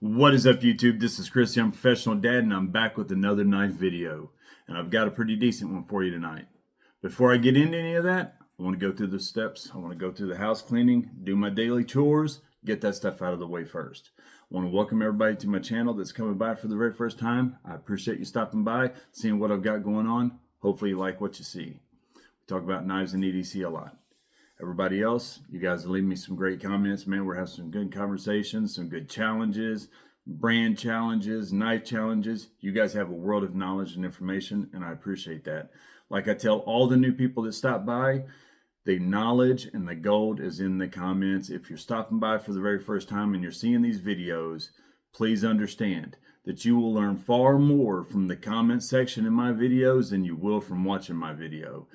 What is up, YouTube? This is Chris, I'm Professional Dad, and I'm back with another knife video. And I've got a pretty decent one for you tonight. Before I get into any of that, I want to go through the steps. I want to go through the house cleaning, do my daily chores, get that stuff out of the way first. I want to welcome everybody to my channel that's coming by for the very first time. I appreciate you stopping by, seeing what I've got going on. Hopefully you like what you see. We talk about knives and EDC a lot. Everybody else, you guys leave me some great comments. Man, we're having some good conversations, some good challenges, brand challenges, knife challenges. You guys have a world of knowledge and information, and I appreciate that. Like I tell all the new people that stop by, the knowledge and the gold is in the comments. If you're stopping by for the very first time and you're seeing these videos, please understand that you will learn far more from the comment section in my videos than you will from watching my video.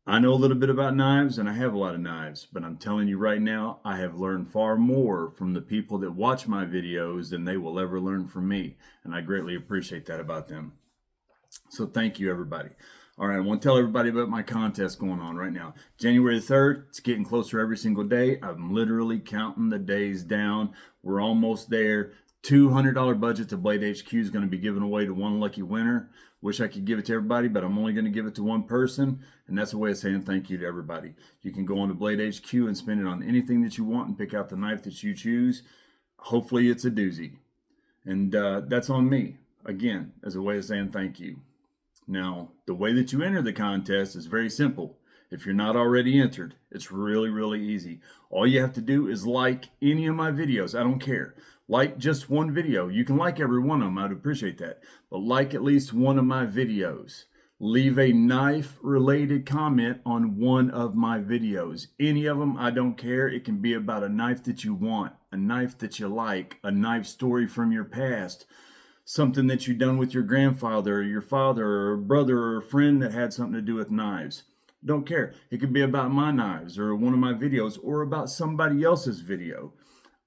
I know a little bit about knives, and I have a lot of knives, but I'm telling you right now, I have learned far more from the people that watch my videos than they will ever learn from me, and I greatly appreciate that about them. So thank you, everybody. All right, I want to tell everybody about my contest going on right now. January the 3rd, it's getting closer every single day. I'm literally counting the days down. We're almost there. $200 budget to Blade HQ is going to be given away to one lucky winner. Wish I could give it to everybody, but I'm only going to give it to one person, and that's a way of saying thank you to everybody. You can go on to Blade HQ and spend it on anything that you want and pick out the knife that you choose. Hopefully it's a doozy, and that's on me, again, as a way of saying thank you. Now, the way that you enter the contest is very simple. If you're not already entered, it's really, really easy. All you have to do is like any of my videos. I don't care. Like just one video. You can like every one of them. I'd appreciate that. But like at least one of my videos. Leave a knife-related comment on one of my videos. Any of them, I don't care. It can be about a knife that you want, a knife that you like, a knife story from your past, something that you've done with your grandfather or your father or a brother or a friend that had something to do with knives. Don't care. It could be about my knives or one of my videos or about somebody else's video.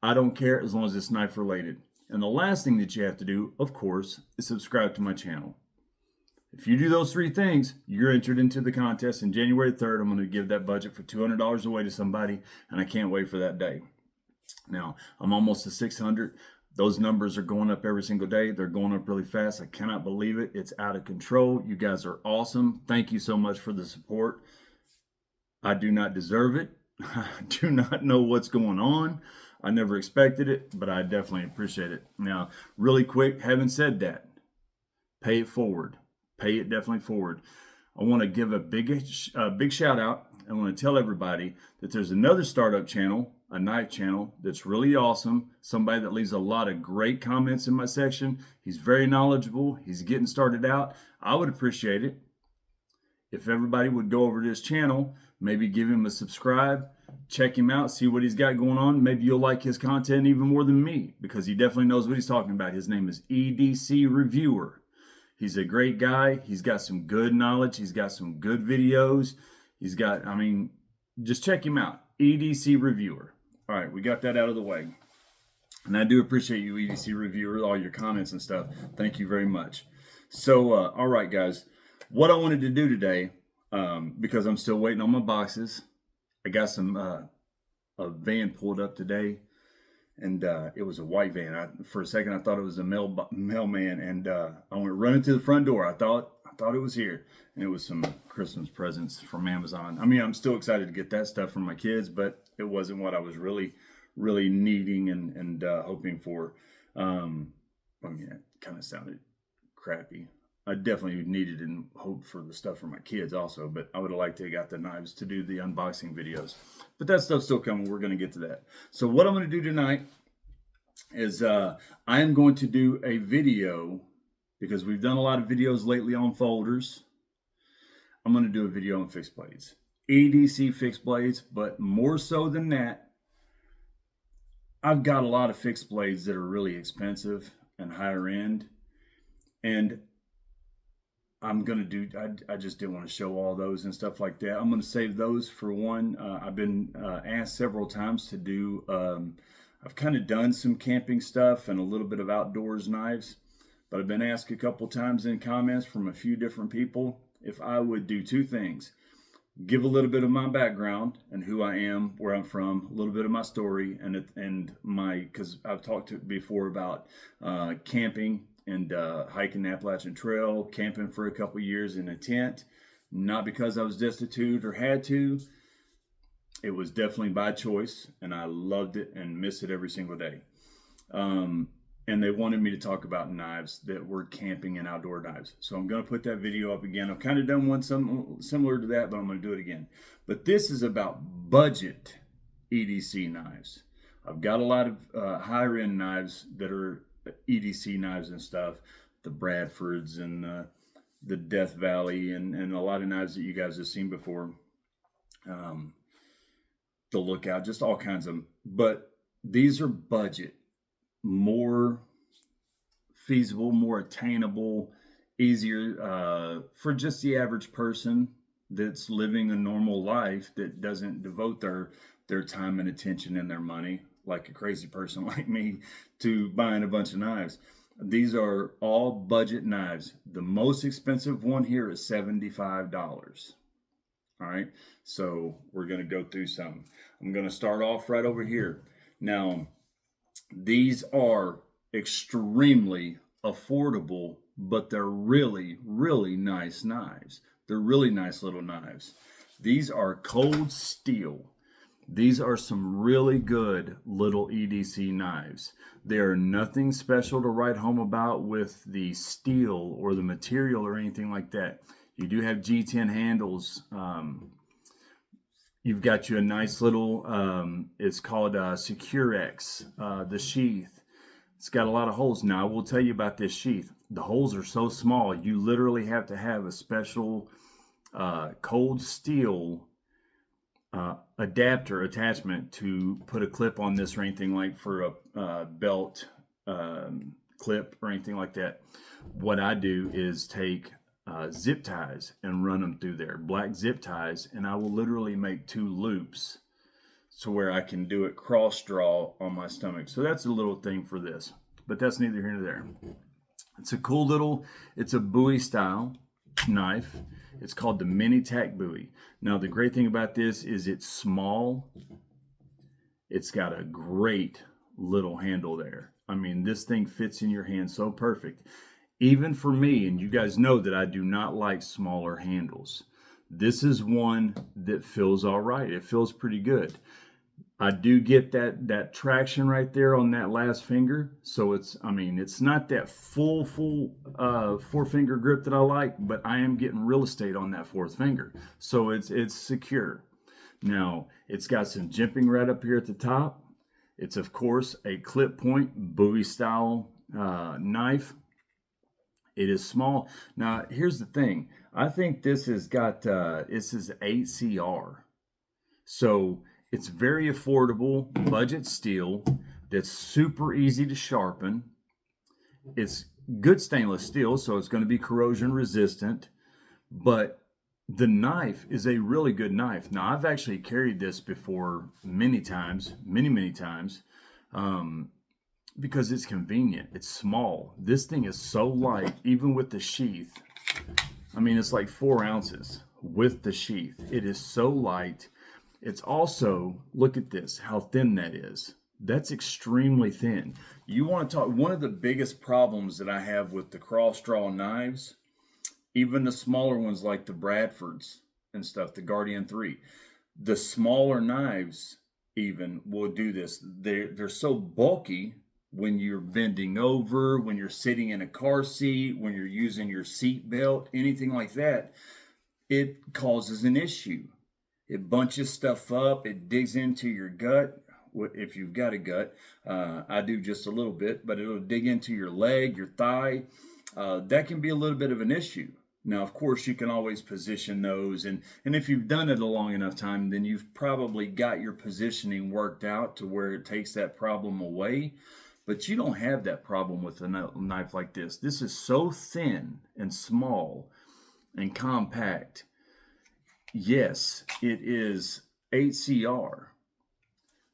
I don't care as long as it's knife related. And the last thing that you have to do, of course, is subscribe to my channel. If you do those three things, you're entered into the contest. And January 3rd, I'm going to give that budget for $200 away to somebody, and I can't wait for that day. Now, I'm almost to 600. Those numbers are going up every single day. They're going up really fast. I cannot believe it. It's out of control. You guys are awesome. Thank you so much for the support. I do not deserve it. I do not know what's going on. I never expected it, but I definitely appreciate it. Now, really quick, having said that, pay it forward. Pay it definitely forward. I want to give a big shout out. I want to tell everybody that there's another startup channel, a knife channel, that's really awesome. Somebody that leaves a lot of great comments in my section. He's very knowledgeable. He's getting started out. I would appreciate it if everybody would go over to his channel, maybe give him a subscribe, check him out, see what he's got going on. Maybe you'll like his content even more than me, because he definitely knows what he's talking about. His name is EDC Reviewer. He's a great guy. He's got some good knowledge. He's got some good videos. He's got, just check him out. EDC Reviewer. All right, we got that out of the way. And I do appreciate you, EDC Reviewer, all your comments and stuff. Thank you very much. So, all right, guys. What I wanted to do today, because I'm still waiting on my boxes, I got a van pulled up today, and it was a white van. For a second, I thought it was a mailman, and I went running to the front door. I thought it was here, and it was some Christmas presents from Amazon. I'm still excited to get that stuff from my kids, but it wasn't what I was really, really needing and hoping for. It kind of sounded crappy. I definitely needed and hoped for the stuff for my kids also, but I would have liked to have got the knives to do the unboxing videos. But that stuff's still coming. We're going to get to that. So what I'm going to do tonight is I am going to do a video, because we've done a lot of videos lately on folders. I'm going to do a video on fixed blades. EDC fixed blades, but more so than that, I've got a lot of fixed blades that are really expensive and higher end. And I'm going to do, I just didn't want to show all those and stuff like that. I'm going to save those for one. I've been asked several times to do, I've kind of done some camping stuff and a little bit of outdoors knives, but I've been asked a couple times in comments from a few different people if I would do two things. give a little bit of my background and who I am, where I'm from, a little bit of my story, and my, because I've talked to before about camping and hiking the Appalachian Trail, camping for a couple years in a tent, not because I was destitute or had to. It was definitely by choice, and I loved it and miss it every single day. And they wanted me to talk about knives that were camping and outdoor knives. So I'm going to put that video up again. I've kind of done one similar to that, but I'm going to do it again. But this is about budget EDC knives. I've got a lot of higher end knives that are EDC knives and stuff, the Bradfords and the Death Valley and a lot of knives that you guys have seen before. The Lookout, just all kinds of them. But these are budget, more feasible, more attainable, easier for just the average person that's living a normal life that doesn't devote their time and attention and their money like a crazy person like me to buying a bunch of knives. These are all budget knives. The most expensive one here is $75. All right, so we're going to go through some. I'm going to start off right over here. Now, these are extremely affordable, but they're really, really nice knives. They're really nice little knives. These are Cold Steel. These are some really good little EDC knives. They are nothing special to write home about with the steel or the material or anything like that. You do have G10 handles. You've got you a nice little, it's called Securex, the sheath. It's got a lot of holes. Now, I will tell you about this sheath. The holes are so small, you literally have to have a special Cold Steel adapter attachment to put a clip on this or anything, like for a belt clip or anything like that. What I do is take zip ties and run them through there, black zip ties, and I will literally make 2 loops to where I can do it cross draw on my stomach. So that's a little thing for this, but that's neither here nor there. It's a cool little, it's a Bowie style knife. It's called the Mini Tack Bowie. Now the great thing about this is it's small. It's got a great little handle there. I mean, this thing fits in your hand so perfect. Even for me, and you guys know that I do not like smaller handles. This is one that feels all right. It feels pretty good. I do get that traction right there on that last finger. So it's not that full 4-finger grip that I like, but I am getting real estate on that 4th finger. So it's secure. Now, it's got some jimping right up here at the top. It's, of course, a clip point Bowie style knife. It is small. Now, here's the thing. I think this has got, this is 8CR. So it's very affordable, budget steel that's super easy to sharpen. It's good stainless steel, so it's going to be corrosion resistant. But the knife is a really good knife. Now, I've actually carried this before many times, many times. Because it's convenient. It's small. This thing is so light, even with the sheath. I mean, it's like 4 ounces with the sheath. It is so light. It's also, look at this, how thin that is. That's extremely thin. You want to talk, one of the biggest problems that I have with the cross draw knives, even the smaller ones like the Bradfords and stuff, the Guardian 3, the smaller knives even will do this. They're so bulky. When you're bending over, when you're sitting in a car seat, when you're using your seat belt, anything like that, it causes an issue. It bunches stuff up. It digs into your gut. If you've got a gut, I do just a little bit, but it'll dig into your leg, your thigh. That can be a little bit of an issue. Now, of course, you can always position those. And if you've done it a long enough time, then you've probably got your positioning worked out to where it takes that problem away. But you don't have that problem with a knife like this. This is so thin and small and compact. Yes, it is 8CR.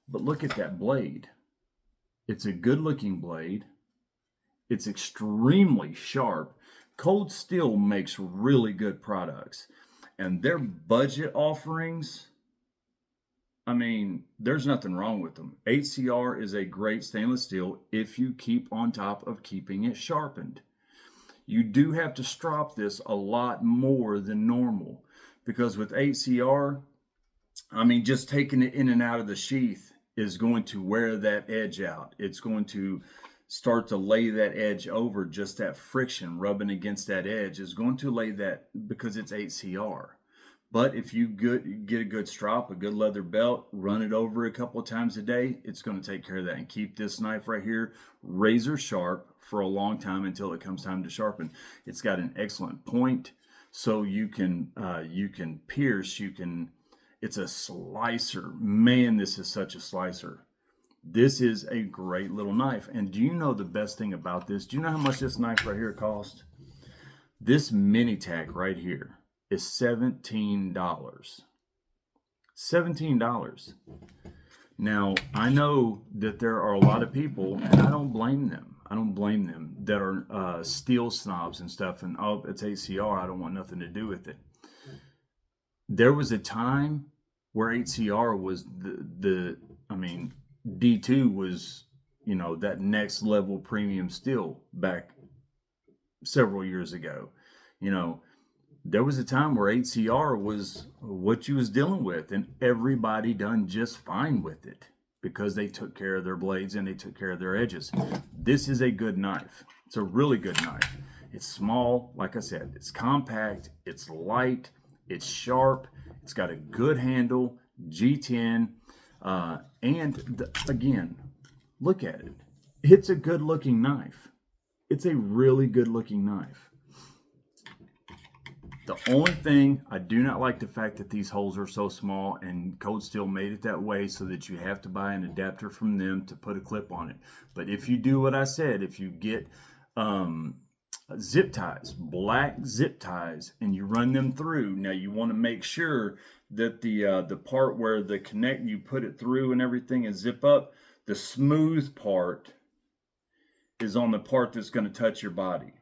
But look at that blade. It's a good looking blade. It's extremely sharp. Cold Steel makes really good products. And their budget offerings, I mean, there's nothing wrong with them. HCR is a great stainless steel if you keep on top of keeping it sharpened. You do have to strop this a lot more than normal, because with HCR, I mean, just taking it in and out of the sheath is going to wear that edge out. It's going to start to lay that edge over. Just that friction rubbing against that edge is going to lay that, because it's HCR. But if you get a good strop, a good leather belt, run it over a couple of times a day, it's going to take care of that and keep this knife right here razor sharp for a long time until it comes time to sharpen. It's got an excellent point, so you can pierce, it's a slicer. Man, this is such a slicer. This is a great little knife. And do you know the best thing about this? Do you know how much this knife right here cost? This mini tack right here is $17. $17. Now, I know that there are a lot of people, and I don't blame them. That are steel snobs and stuff, and oh, it's HCR, I don't want nothing to do with it. There was a time where HCR was D2 was, that next level premium steel back several years ago. There was a time where HCR was what you was dealing with, and everybody done just fine with it because they took care of their blades and they took care of their edges. This is a good knife. It's a really good knife. It's small, like I said, it's compact, it's light, it's sharp, it's got a good handle, G10, again, look at it. It's a good looking knife. It's a really good looking knife. The only thing, I do not like the fact that these holes are so small, and Cold Steel made it that way so that you have to buy an adapter from them to put a clip on it. But if you do what I said, if you get zip ties, black zip ties, and you run them through, now you want to make sure that the part where the connect, you put it through and everything and zip up, the smooth part is on the part that's going to touch your body.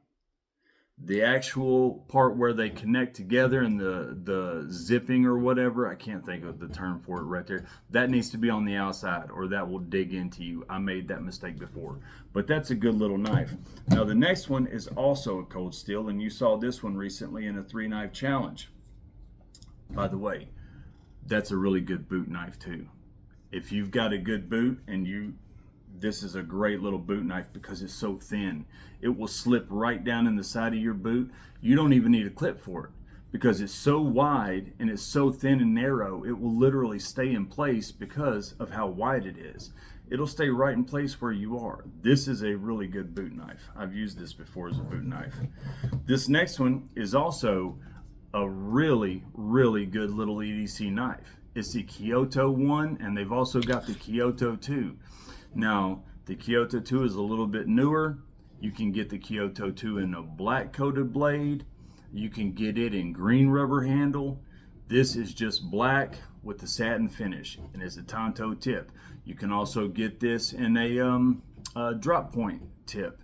The actual part where they connect together and the zipping or whatever, I can't think of the term for it right there, that needs to be on the outside or that will dig into you. I made that mistake before, but that's a good little knife. Now the next one is also a Cold Steel, and you saw this one recently in a 3-knife challenge. By the way, that's a really good boot knife too. If you've got a good boot and this is a great little boot knife because it's so thin. It will slip right down in the side of your boot. You don't even need a clip for it because it's so wide and it's so thin and narrow. It will literally stay in place because of how wide it is. It'll stay right in place where you are. This is a really good boot knife. I've used this before as a boot knife. This next one is also a really, really good little EDC knife. It's the Kyoto one, and they've also got the Kyoto 2. Now, the Kyoto 2 is a little bit newer. You can get the Kyoto 2 in a black coated blade. You can get it in green rubber handle. This is just black with the satin finish, and it's a Tanto tip. You can also get this in a drop point tip.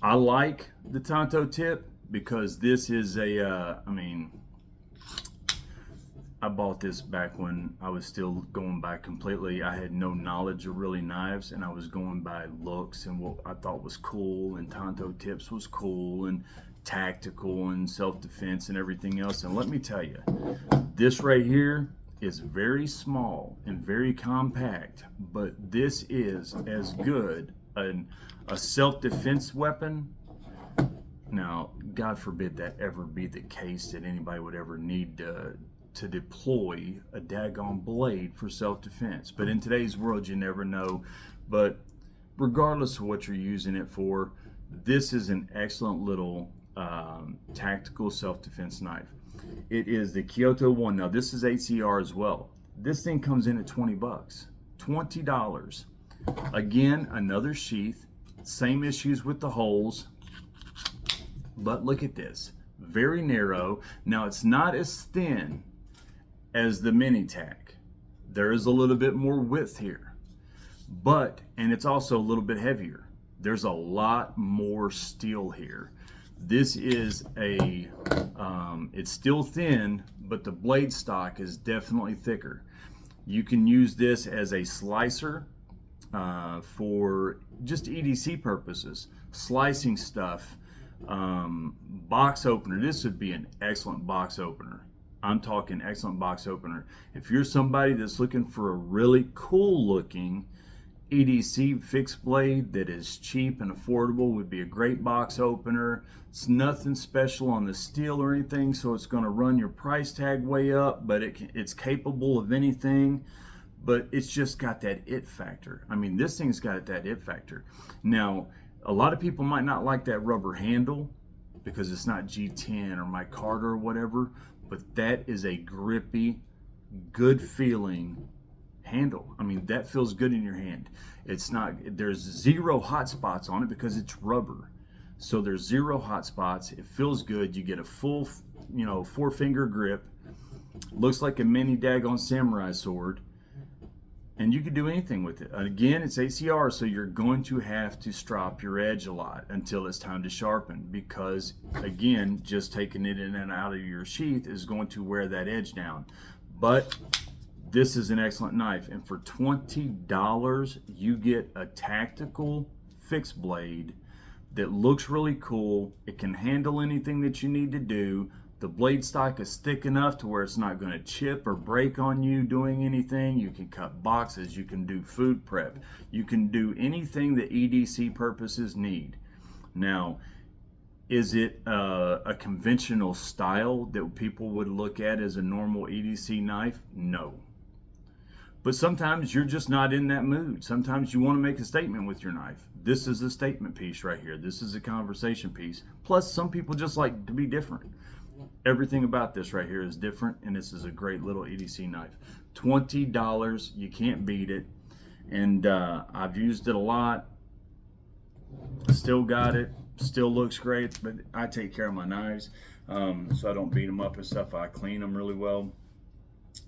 I like the Tanto tip because this is I bought this back when I was still going by completely. I had no knowledge of really knives, and I was going by looks and what I thought was cool, and Tanto tips was cool and tactical and self-defense and everything else. And let me tell you, this right here is very small and very compact, but this is as good a self-defense weapon. Now, God forbid that ever be the case, that anybody would ever need to deploy a daggone blade for self-defense. But in today's world, you never know. But regardless of what you're using it for, this is an excellent little tactical self-defense knife. It is the Kyoto 1. Now, this is HCR as well. This thing comes in at 20 bucks. $20. Again, another sheath. Same issues with the holes. But look at this. Very narrow. Now, it's not as thin as the mini tack. There is a little bit more width here, and it's also a little bit heavier. There's a lot more steel here, This is it's still thin, but the blade stock is definitely thicker. You can use this as a slicer for just EDC purposes, slicing stuff. Box opener, this would be an excellent box opener. I'm talking excellent box opener. If you're somebody that's looking for a really cool looking EDC fixed blade that is cheap and affordable, would be a great box opener. It's nothing special on the steel or anything, so it's going to run your price tag way up, but it's capable of anything. But it's just got that it factor. I mean, this thing's got that it factor. Now, a lot of people might not like that rubber handle because it's not G10 or micarta or whatever, but that is a grippy, good feeling handle. I mean, that feels good in your hand. It's not, there's zero hot spots on it because it's rubber. So there's zero hot spots. It feels good. You get a full, 4-finger grip. Looks like a mini daggone samurai sword. And you can do anything with it. Again, it's ACR, so you're going to have to strop your edge a lot until it's time to sharpen, because again, just taking it in and out of your sheath is going to wear that edge down. But this is an excellent knife, and for $20 you get a tactical fixed blade that looks really cool. It can handle anything that you need to do. The blade stock is thick enough to where it's not going to chip or break on you doing anything. You can cut boxes, you can do food prep, you can do anything that EDC purposes need. Now, is it a conventional style that people would look at as a normal EDC knife? No. But sometimes you're just not in that mood. Sometimes you want to make a statement with your knife. This is a statement piece right here. This is a conversation piece. Plus, some people just like to be different. Everything about this right here is different, and this is a great little EDC knife. $20, you can't beat it. And I've used it a lot. Still got it. Still looks great, but I take care of my knives, so I don't beat them up and stuff. I clean them really well.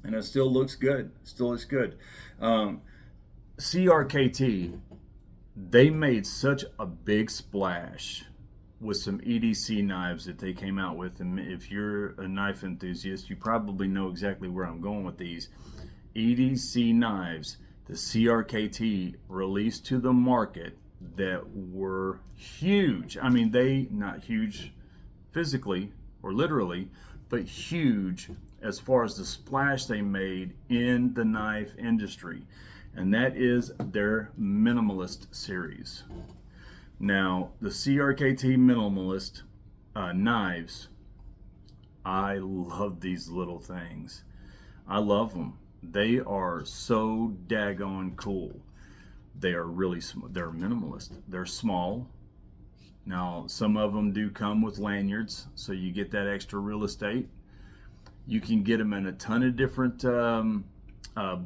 And it still looks good. Still looks good. CRKT, they made such a big splash with some EDC knives that they came out with. And if you're a knife enthusiast, you probably know exactly where I'm going with these. EDC knives, the CRKT released to the market, that were huge. I mean, they, not huge physically or literally, but huge as far as the splash they made in the knife industry. And that is their Minimalist series. Now, the CRKT Minimalist knives, I love these little things. I love them. They are so daggone cool. They are really, they're minimalist. They're small. Now, some of them do come with lanyards, so you get that extra real estate. You can get them in a ton of different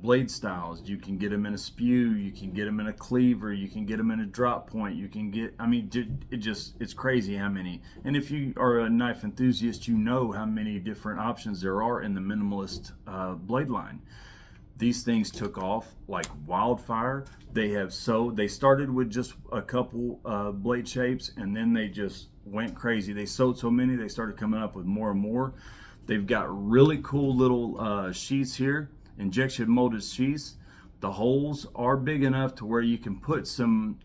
blade styles. You can get them in a spew. You can get them in a cleaver. You can get them in a drop point. You can get, I mean, it's crazy how many. And if you are a knife enthusiast, you know how many different options there are in the Minimalist blade line. These things took off like wildfire. They started with just a couple blade shapes, and then they just went crazy. They sold so many, they started coming up with more and more. They've got really cool little sheaths here, injection molded sheaths. The holes are big enough to where you can put some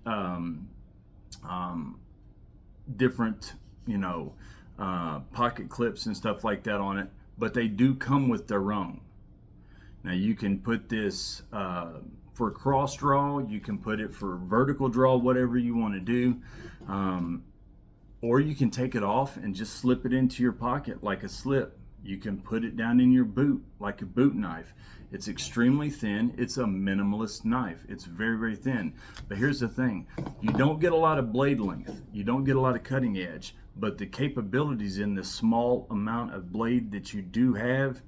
different, pocket clips and stuff like that on it, but they do come with their own. Now you can put this for cross draw, you can put it for vertical draw, whatever you want to do. Or you can take it off and just slip it into your pocket like a slip. You can put it down in your boot like a boot knife. It's extremely thin. It's a minimalist knife. It's very, very thin. But here's the thing. You don't get a lot of blade length. You don't get a lot of cutting edge. But the capabilities in the small amount of blade that you do have,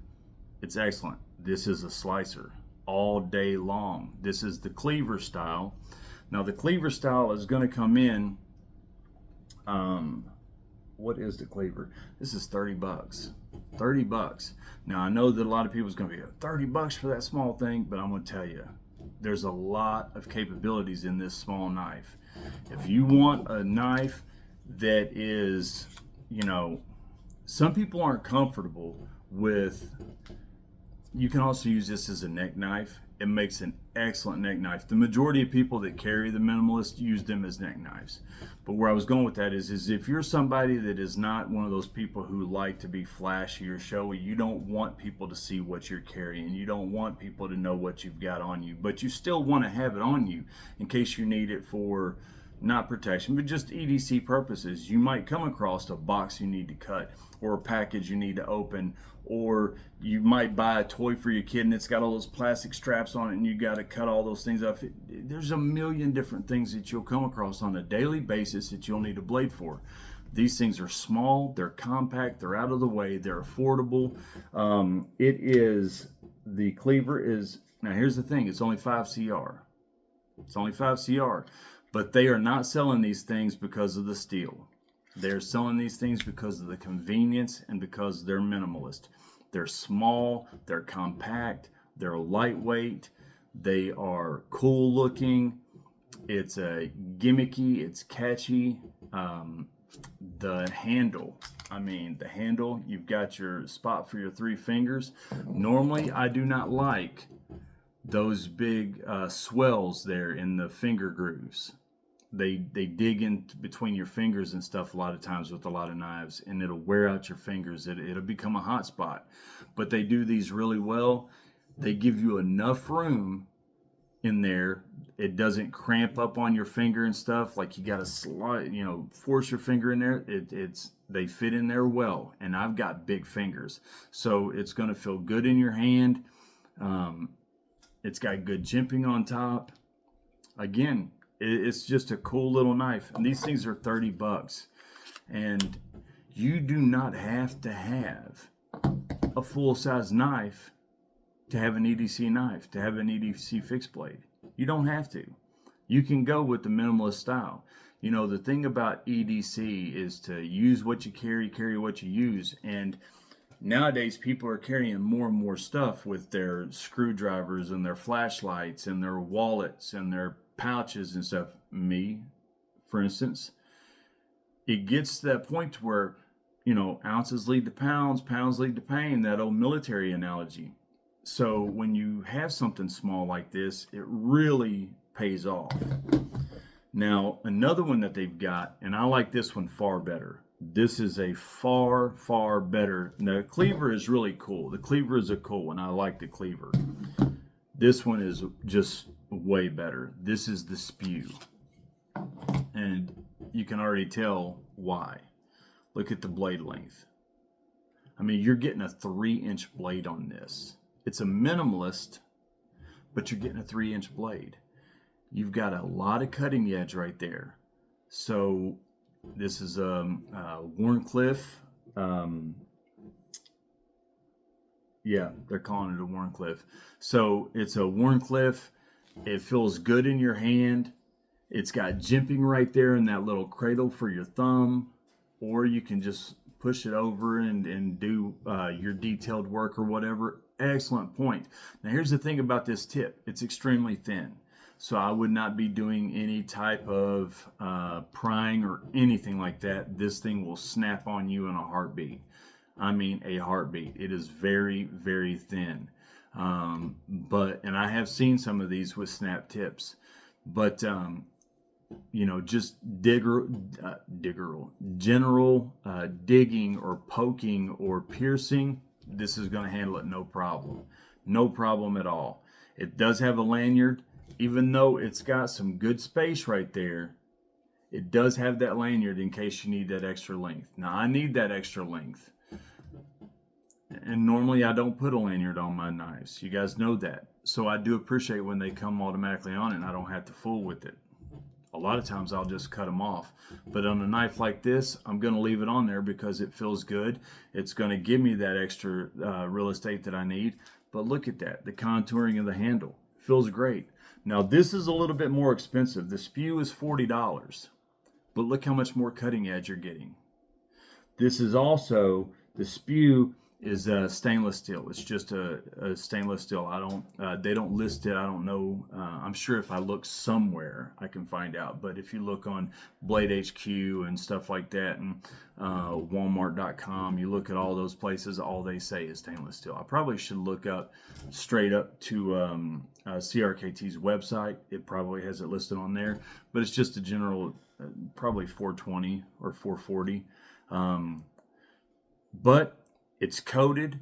it's excellent. This is a slicer all day long. This is the cleaver style. Now the cleaver style is going to come in, what is the cleaver? This is $30. $30. Now I know that a lot of people's going to be $30 for that small thing, but I'm going to tell you, there's a lot of capabilities in this small knife. If you want a knife that is you know, some people aren't comfortable with, you can also use this as a neck knife. It makes an excellent neck knife. The majority of people that carry the Minimalist use them as neck knives. But where I was going with that is if you're somebody that is not one of those people who like to be flashy or showy, you don't want people to see what you're carrying. You don't want people to know what you've got on you, but you still want to have it on you in case you need it for not protection, but just EDC purposes. You might come across a box you need to cut, or a package you need to open, or you might buy a toy for your kid and it's got all those plastic straps on it and you got to cut all those things off. There's a million different things that you'll come across on a daily basis that you'll need a blade for. These things are small, they're compact, they're out of the way, they're affordable. The cleaver is, now here's the thing, it's only 5 CR. It's only 5 CR, but they are not selling these things because of the steel. They're selling these things because of the convenience and because they're minimalist. They're small, they're compact, they're lightweight, they are cool looking, it's a gimmicky, it's catchy. The handle, you've got your spot for your 3 fingers. Normally, I do not like those big swells there in the finger grooves. They dig in between your fingers and stuff a lot of times with a lot of knives, and it'll wear out your fingers. It'll become a hot spot. But they do these really well. They give you enough room in there. It doesn't cramp up on your finger and stuff like you got to slide, force your finger in there. They fit in there well, and I've got big fingers, so it's going to feel good in your hand. It's got good jimping on top. Again, it's just a cool little knife, and these things are $30, and you do not have to have a full-size knife to have an EDC knife, to have an EDC fixed blade. You don't have to. You can go with the minimalist style. The thing about EDC is to use what you carry what you use, and nowadays people are carrying more and more stuff with their screwdrivers and their flashlights and their wallets and their pouches and stuff. Me, for instance, it gets to that point where, ounces lead to pounds, pounds lead to pain, that old military analogy. So when you have something small like this, it really pays off. Now, another one that they've got, and I like this one far better. This is a far, far better. Now, the cleaver is really cool. The cleaver is a cool one. I like the cleaver. This one is just way better. This is the Spew. And you can already tell why. Look at the blade length. You're getting a 3-inch blade on this. It's a minimalist, but you're getting a 3-inch blade. You've got a lot of cutting edge right there. So this is a Wharncliffe. They're calling it a Wharncliffe. So it's a Wharncliffe. It feels good in your hand. It's got jimping right there in that little cradle for your thumb, or you can just push it over and do your detailed work or whatever. Excellent point. Now here's the thing about this tip. It's extremely thin. So I would not be doing any type of prying or anything like that. This thing will snap on you in a heartbeat. A heartbeat. It is very, very thin. And I have seen some of these with snap tips. But, just general digging or poking or piercing, this is going to handle it no problem. No problem at all. It does have a lanyard. Even though it's got some good space right there, it does have that lanyard in case you need that extra length. Now, I need that extra length. And normally I don't put a lanyard on my knives. You guys know that. So I do appreciate when they come automatically on it and I don't have to fool with it. A lot of times I'll just cut them off. But on a knife like this, I'm going to leave it on there because it feels good. It's going to give me that extra real estate that I need. But look at that. The contouring of the handle feels great. Now this is a little bit more expensive. The Spew is $40. But look how much more cutting edge you're getting. This is also, the Spew is stainless steel. It's just a stainless steel. I don't. They don't list it. I don't know. I'm sure if I look somewhere, I can find out. But if you look on Blade HQ and stuff like that, and Walmart.com, you look at all those places. All they say is stainless steel. I probably should look up straight up to CRKT's website. It probably has it listed on there. But it's just a general, probably 420 or 440. But it's coated,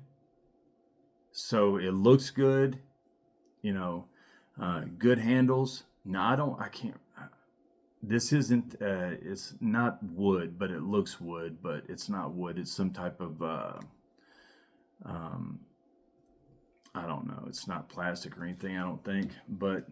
so it looks good, good handles. No, I can't, this isn't, it's not wood, but it looks wood, but it's not wood. It's some type of, I don't know. It's not plastic or anything, I don't think, but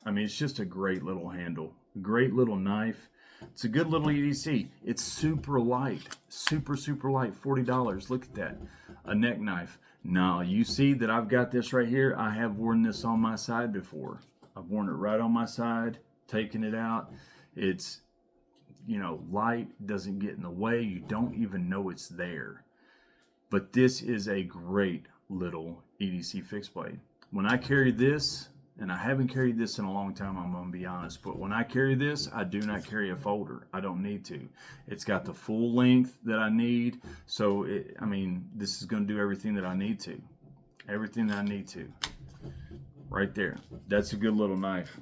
I mean, it's just a great little handle, great little knife. It's a good little EDC. It's super light, super light, $40. Look at that, a neck knife. Now you see that I've got this right here. I have worn this on my side before. I've worn it right on my side, taken it out. It's, light, doesn't get in the way. You don't even know it's there. But this is a great little EDC fixed blade. When I carry this, and I haven't carried this in a long time, I'm going to be honest, but when I carry this, I do not carry a folder. I don't need to. It's got the full length that I need, so this is going to do everything that I need to. Everything that I need to. Right there. That's a good little knife.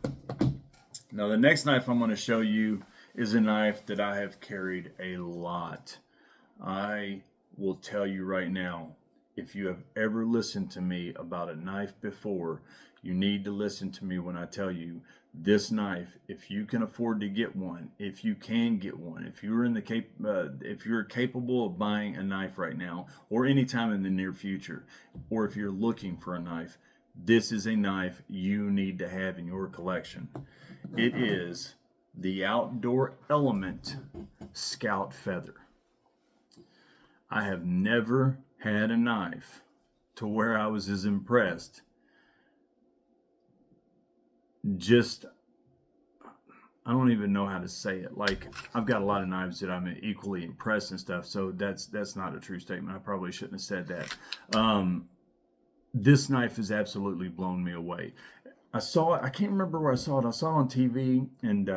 Now, the next knife I'm going to show you is a knife that I have carried a lot. I will tell you right now, if you have ever listened to me about a knife before, you need to listen to me when I tell you this knife, if you can afford to get one, if you can get one, if you're if you're capable of buying a knife right now or anytime in the near future, or if you're looking for a knife, this is a knife you need to have in your collection. It is the Outdoor Element Scout Feather. I have never had a knife to where I was as impressed. I don't even know how to say it. Like, I've got a lot of knives that I'm equally impressed and stuff, so that's not a true statement. I probably shouldn't have said that. This knife has absolutely blown me away. I saw it, I can't remember where I saw it. I saw it on TV, and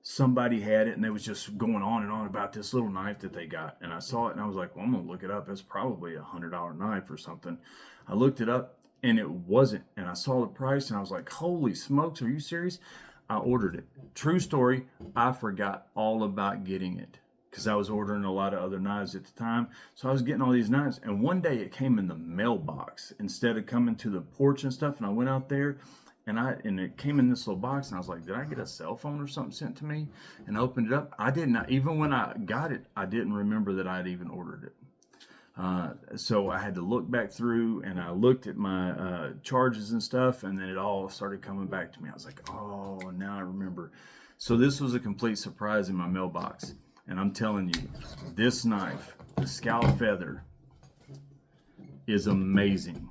somebody had it, and they was just going on and on about this little knife that they got. And I saw it, and I was like, well, I'm going to look it up. It's probably $100 knife or something. I looked it up, and it wasn't. And I saw the price, and I was like, holy smokes, are you serious? I ordered it. True story, I forgot all about getting it because I was ordering a lot of other knives at the time. So I was getting all these knives, and one day it came in the mailbox instead of coming to the porch and stuff. And I went out there, and it came in this little box, and I was like, did I get a cell phone or something sent to me? And I opened it up. I did not, even when I got it, I didn't remember that I had even ordered it. So I had to look back through, and I looked at my charges and stuff, and then it all started coming back to me. I was like, oh, now I remember. So this was a complete surprise in my mailbox. And I'm telling you, this knife, the Scout Feather, is amazing.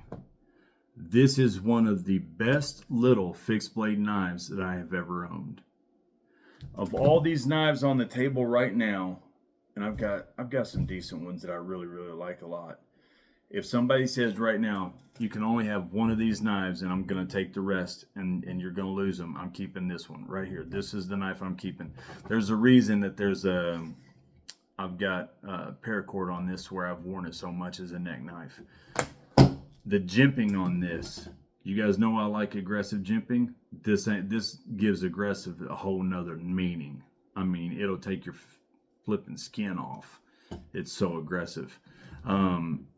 This is one of the best little fixed blade knives that I have ever owned. Of all these knives on the table right now, and I've got some decent ones that I really like a lot. If somebody says right now, you can only have one of these knives and I'm going to take the rest and you're going to lose them, I'm keeping this one right here. This is the knife I'm keeping. There's a reason that I've got paracord on this where I've worn it so much as a neck knife. The jimping on this, you guys know I like aggressive jimping. This gives aggressive a whole nother meaning. I mean, it'll take your flipping skin off. It's so aggressive.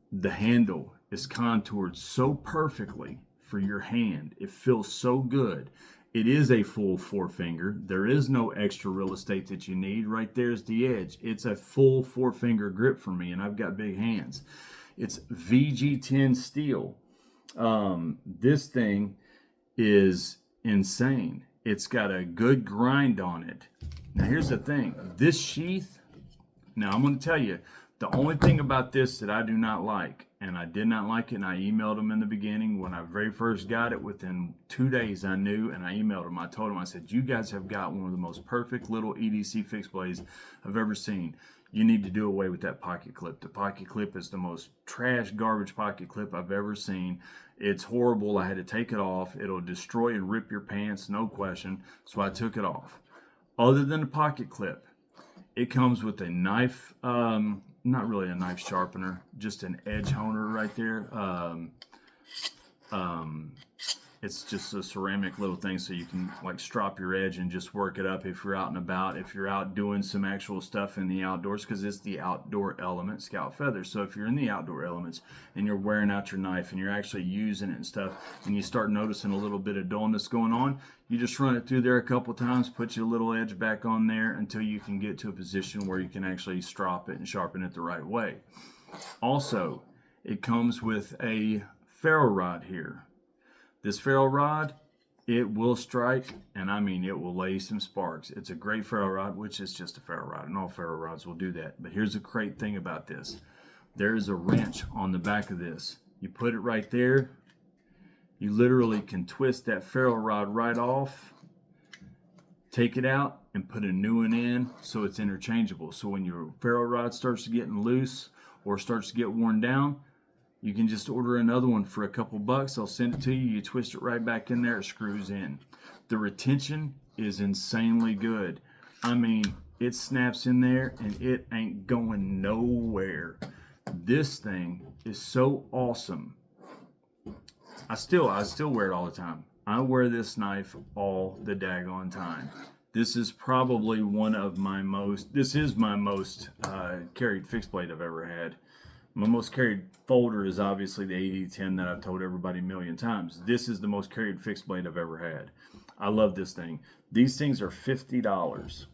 The handle is contoured so perfectly for your hand. It feels so good. It is a full forefinger. There is no extra real estate that you need. Right there's the edge. It's a full forefinger grip for me, and I've got big hands. It's VG10 steel. This thing is insane. It's got a good grind on it. Now here's the thing. This sheath, now I'm going to tell you, The only thing about this that I do not like, and I did not like it, and I emailed them in the beginning when I very first got it, within 2 days I knew, and I emailed them. I told them, I said, you guys have got one of the most perfect little EDC fixed blades I've ever seen. You need to do away with that pocket clip. The pocket clip is the most trash garbage pocket clip I've ever seen. It's horrible. I had to take it off. It'll destroy and rip your pants, no question. So I took it off. Other than the pocket clip, it comes with a knife, not really a knife sharpener, just an edge honer right there. It's just a ceramic little thing so you can like strop your edge and just work it up if you're out and about, if you're out doing some actual stuff in the outdoors, because it's the outdoor element Scout Feather. So if you're in the outdoor elements and you're wearing out your knife and you're actually using it and stuff, and you start noticing a little bit of dullness going on, you just run it through there a couple times, put your little edge back on there until you can get to a position where you can actually strop it and sharpen it the right way. Also, it comes with a ferro rod here. This ferro rod, it will strike, and I mean it will lay some sparks. It's a great ferro rod, which is just a ferro rod, and all ferro rods will do that. But here's the great thing about this. There is a wrench on the back of this. You put it right there. You literally can twist that ferro rod right off, take it out, and put a new one in so it's interchangeable. So when your ferro rod starts getting loose or starts to get worn down, you can just order another one for a couple bucks. They'll send it to you. You twist it right back in there. It screws in. The retention is insanely good. I mean, it snaps in there and it ain't going nowhere. This thing is so awesome. I still wear it all the time. I wear this knife all the daggone time. This is probably my most carried fixed blade I've ever had. My most carried folder is obviously the AD10 that I've told everybody a million times. This is the most carried fixed blade I've ever had. I love this thing. These things are $50. $50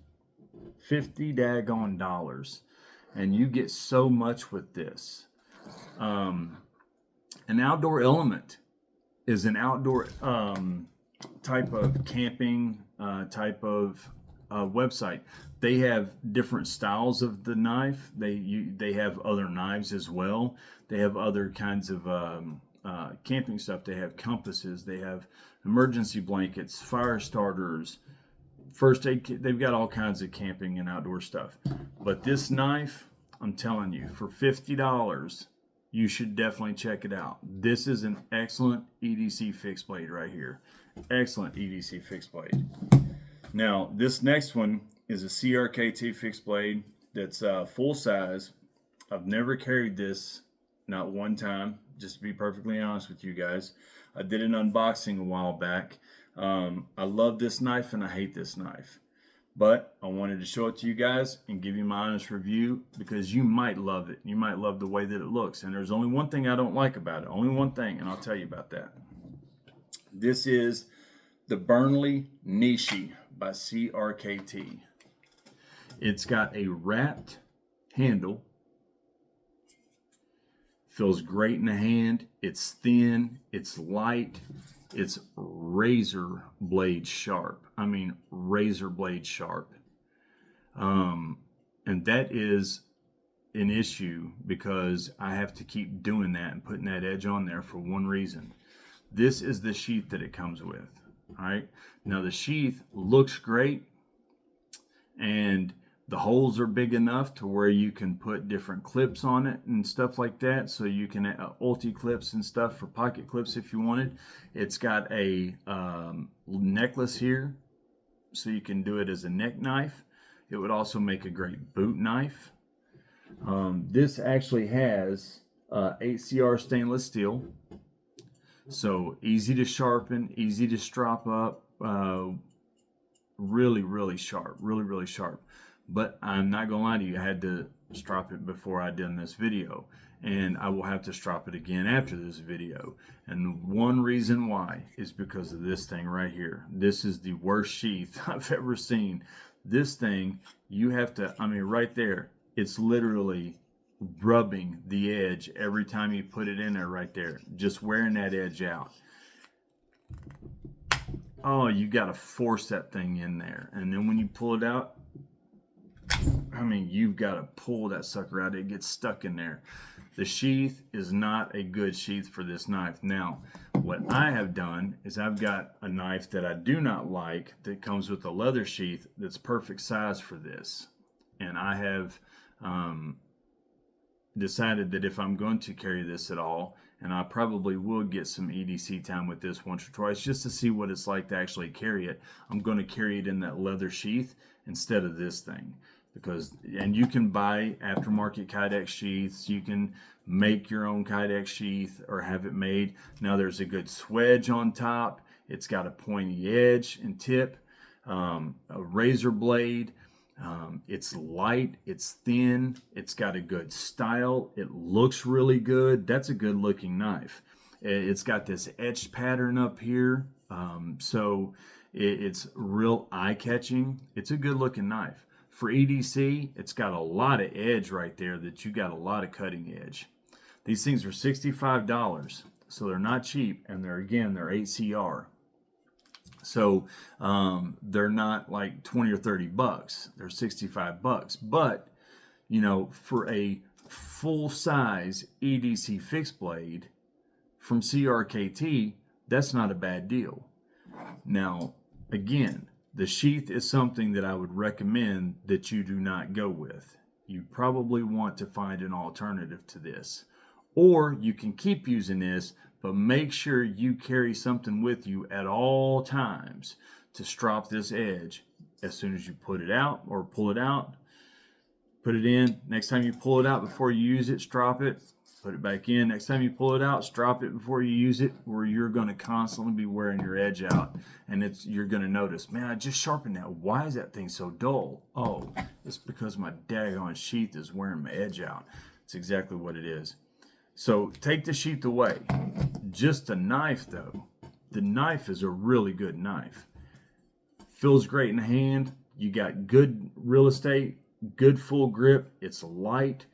daggone dollars. And you get so much with this. An outdoor element is an outdoor type of camping type of website. They have different styles of the knife. They have other knives as well. They have other kinds of camping stuff. They have compasses. They have emergency blankets, fire starters, first aid kit. They've got all kinds of camping and outdoor stuff. But this knife, I'm telling you, for $50, you should definitely check it out. This is an excellent EDC fixed blade right here. Excellent EDC fixed blade. Now, this next one is a CRKT fixed blade that's full size. I've never carried this, not one time, just to be perfectly honest with you guys. I did an unboxing a while back. I love this knife and I hate this knife. But I wanted to show it to you guys and give you my honest review because you might love it. You might love the way that it looks. And there's only one thing I don't like about it. Only one thing, and I'll tell you about that. This is the Burnley Nishi by CRKT. It's got a wrapped handle. Feels great in the hand. It's thin. It's light. It's razor blade sharp. I mean, razor blade sharp. And that is an issue because I have to keep doing that and putting that edge on there for one reason. This is the sheath that it comes with. All right. Now the sheath looks great and the holes are big enough to where you can put different clips on it and stuff like that. So you can ulti clips and stuff for pocket clips if you wanted. It's got a necklace here, so you can do it as a neck knife. It would also make a great boot knife. This actually has 8CR stainless steel, so easy to sharpen, easy to strap up. Really sharp, really sharp. But I'm not gonna lie to you, I had to strap it before I done this video, and I will have to strap it again after this video. And one reason why is because of this thing right here. This is the worst sheath I've ever seen. This thing, you have to, I mean, right there, it's literally rubbing the edge every time you put it in there right there, just wearing that edge out. Oh, you got to force that thing in there. And then when you pull it out, I mean, you've got to pull that sucker out. It gets stuck in there. The sheath is not a good sheath for this knife. Now, what I have done is I've got a knife that I do not like that comes with a leather sheath that's perfect size for this. And I have decided that if I'm going to carry this at all, and I probably will get some EDC time with this once or twice just to see what it's like to actually carry it, I'm going to carry it in that leather sheath instead of this thing. And you can buy aftermarket Kydex sheaths, you can make your own Kydex sheath or have it made. Now there's a good swedge on top, it's got a pointy edge and tip, a razor blade. It's light, it's thin, it's got a good style, it looks really good. That's a good looking knife. It's got this etched pattern up here, so it's real eye-catching. It's a good looking knife. For EDC, it's got a lot of edge right there that you got a lot of cutting edge. These things are $65, so they're not cheap, and they're 8CR. So they're not like 20 or 30 bucks. They're 65 bucks. But, you know, for a full size EDC fixed blade from CRKT, that's not a bad deal. Now, again, the sheath is something that I would recommend that you do not go with. You probably want to find an alternative to this. Or you can keep using this, but make sure you carry something with you at all times to strop this edge. As soon as you put it out or pull it out, put it in. Next time you pull it out before you use it, strop it, put it back in. Next time you pull it out, strop it before you use it, or you're going to constantly be wearing your edge out. And you're going to notice, man, I just sharpened that. Why is that thing so dull? Oh, it's because my daggone sheath is wearing my edge out. It's exactly what it is. So take the sheath away. Just a knife though. The knife is a really good knife. Feels great in the hand. You got good real estate, good full grip. It's light.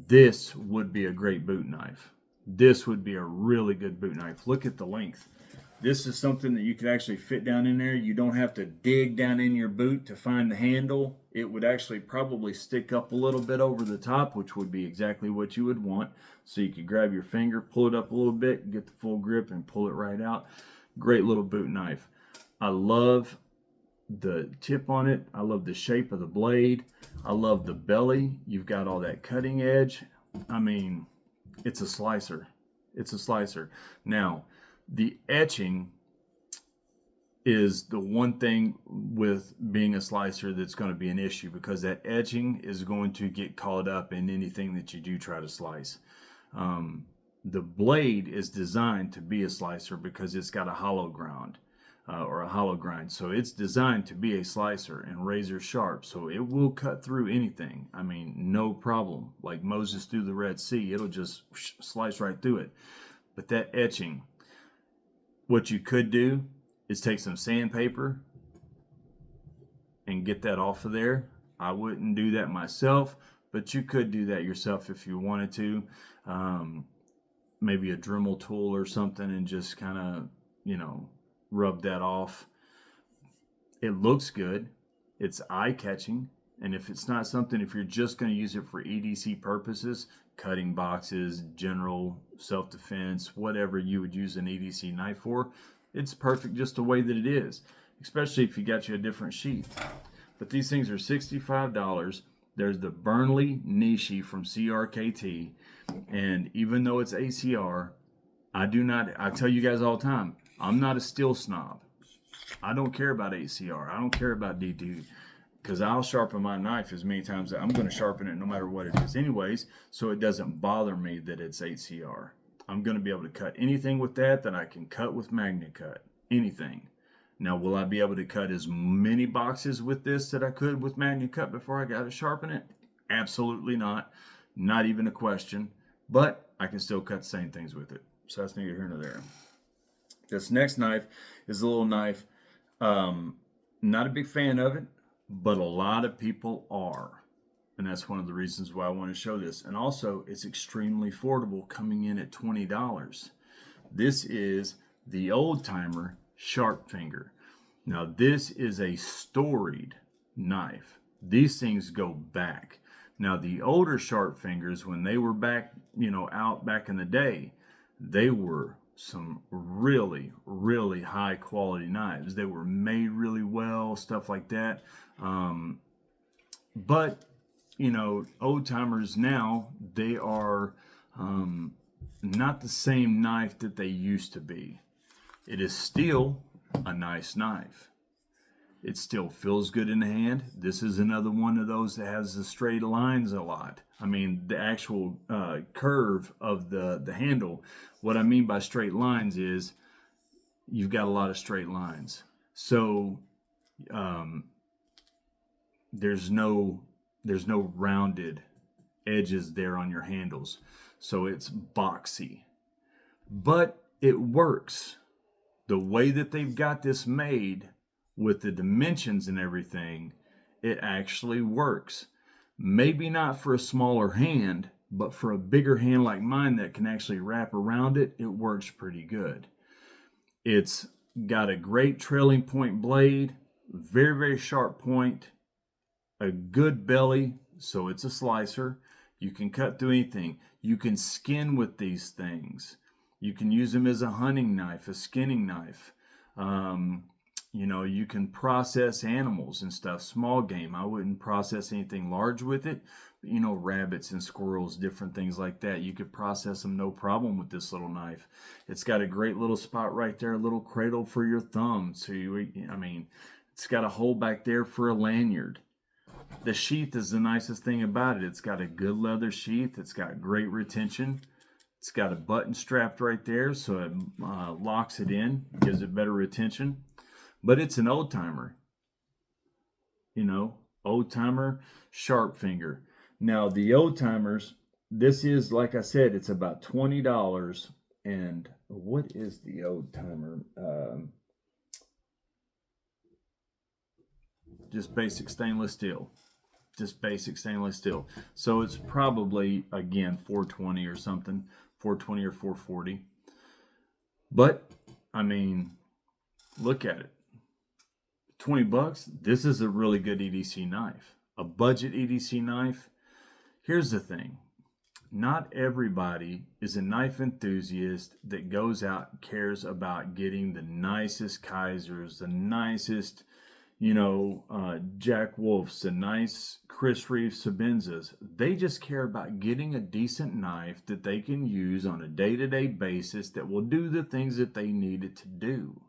This would be a great boot knife. This would be a really good boot knife. Look at the length. This is something that you could actually fit down in there. You don't have to dig down in your boot to find the handle. It would actually probably stick up a little bit over the top, which would be exactly what you would want. So you could grab your finger, pull it up a little bit, get the full grip, and pull it right out. Great little boot knife. I love the tip on it. I love the shape of the blade. I love the belly. You've got all that cutting edge. I mean, it's a slicer. It's a slicer. Now, the etching is the one thing with being a slicer that's going to be an issue, because that etching is going to get caught up in anything that you do try to slice. The blade is designed to be a slicer because it's got a hollow ground or a hollow grind. So it's designed to be a slicer and razor sharp. So it will cut through anything. I mean, no problem. Like Moses through the Red Sea, it'll just slice right through it. But that etching, what you could do is take some sandpaper and get that off of there. I wouldn't do that myself, but you could do that yourself if you wanted to. Maybe a Dremel tool or something, and just kind of, you know, rub that off. It looks good. It's eye-catching. And if it's not something, if you're just going to use it for EDC purposes, cutting boxes, general self-defense, whatever you would use an EDC knife for, it's perfect just the way that it is, especially if you got you a different sheath. But these things are $65. There's the Burnley Nishi from CRKT, and even though it's ACR, I tell you guys all the time, I'm not a steel snob. I don't care about ACR. I don't care about D2, because I'll sharpen my knife as many times as I'm going to sharpen it no matter what it is anyways, so it doesn't bother me that it's 8CR. I'm going to be able to cut anything with that I can cut with MagnaCut. Anything. Now, will I be able to cut as many boxes with this that I could with MagnaCut before I got to sharpen it? Absolutely not. Not even a question. But I can still cut the same things with it. So that's neither here nor there. This next knife is a little knife. Not a big fan of it, but a lot of people are. And that's one of the reasons why I want to show this. And also, it's extremely affordable, coming in at $20. This is the Old Timer Sharp Finger. Now, this is a storied knife. These things go back. Now, the older sharp fingers, when they were back, out back in the day, they were some really, really high quality knives. They were made really well, stuff like that. But, old timers now, they are not the same knife that they used to be. It is still a nice knife. It still feels good in the hand. This is another one of those that has the straight lines a lot. I mean, the actual curve of the handle. What I mean by straight lines is you've got a lot of straight lines. So there's no rounded edges there on your handles. So it's boxy. But it works. The way that they've got this made, with the dimensions and everything, it actually works. Maybe not for a smaller hand, but for a bigger hand like mine that can actually wrap around it, it works pretty good. It's got a great trailing point blade, very, very sharp point, a good belly, so it's a slicer. You can cut through anything. You can skin with these things. You can use them as a hunting knife, a skinning knife. You can process animals and stuff, small game. I wouldn't process anything large with it. But, rabbits and squirrels, different things like that. You could process them no problem with this little knife. It's got a great little spot right there, a little cradle for your thumb. So, it's got a hole back there for a lanyard. The sheath is the nicest thing about it. It's got a good leather sheath. It's got great retention. It's got a button strapped right there, so it locks it in, gives it better retention. But it's an old timer, old timer sharp finger. Now the old timers, this is, like I said, it's about $20. And what is the old timer? Just basic stainless steel. So it's probably, again, $420 or something, $420 or $440. But look at it. $20. This is a really good EDC knife, a budget EDC knife. Here's the thing. Not everybody is a knife enthusiast that goes out and cares about getting the nicest Kaisers, the nicest, Jack Wolfs, the nice Chris Reeve Sabenzas. They just care about getting a decent knife that they can use on a day-to-day basis that will do the things that they need it to do.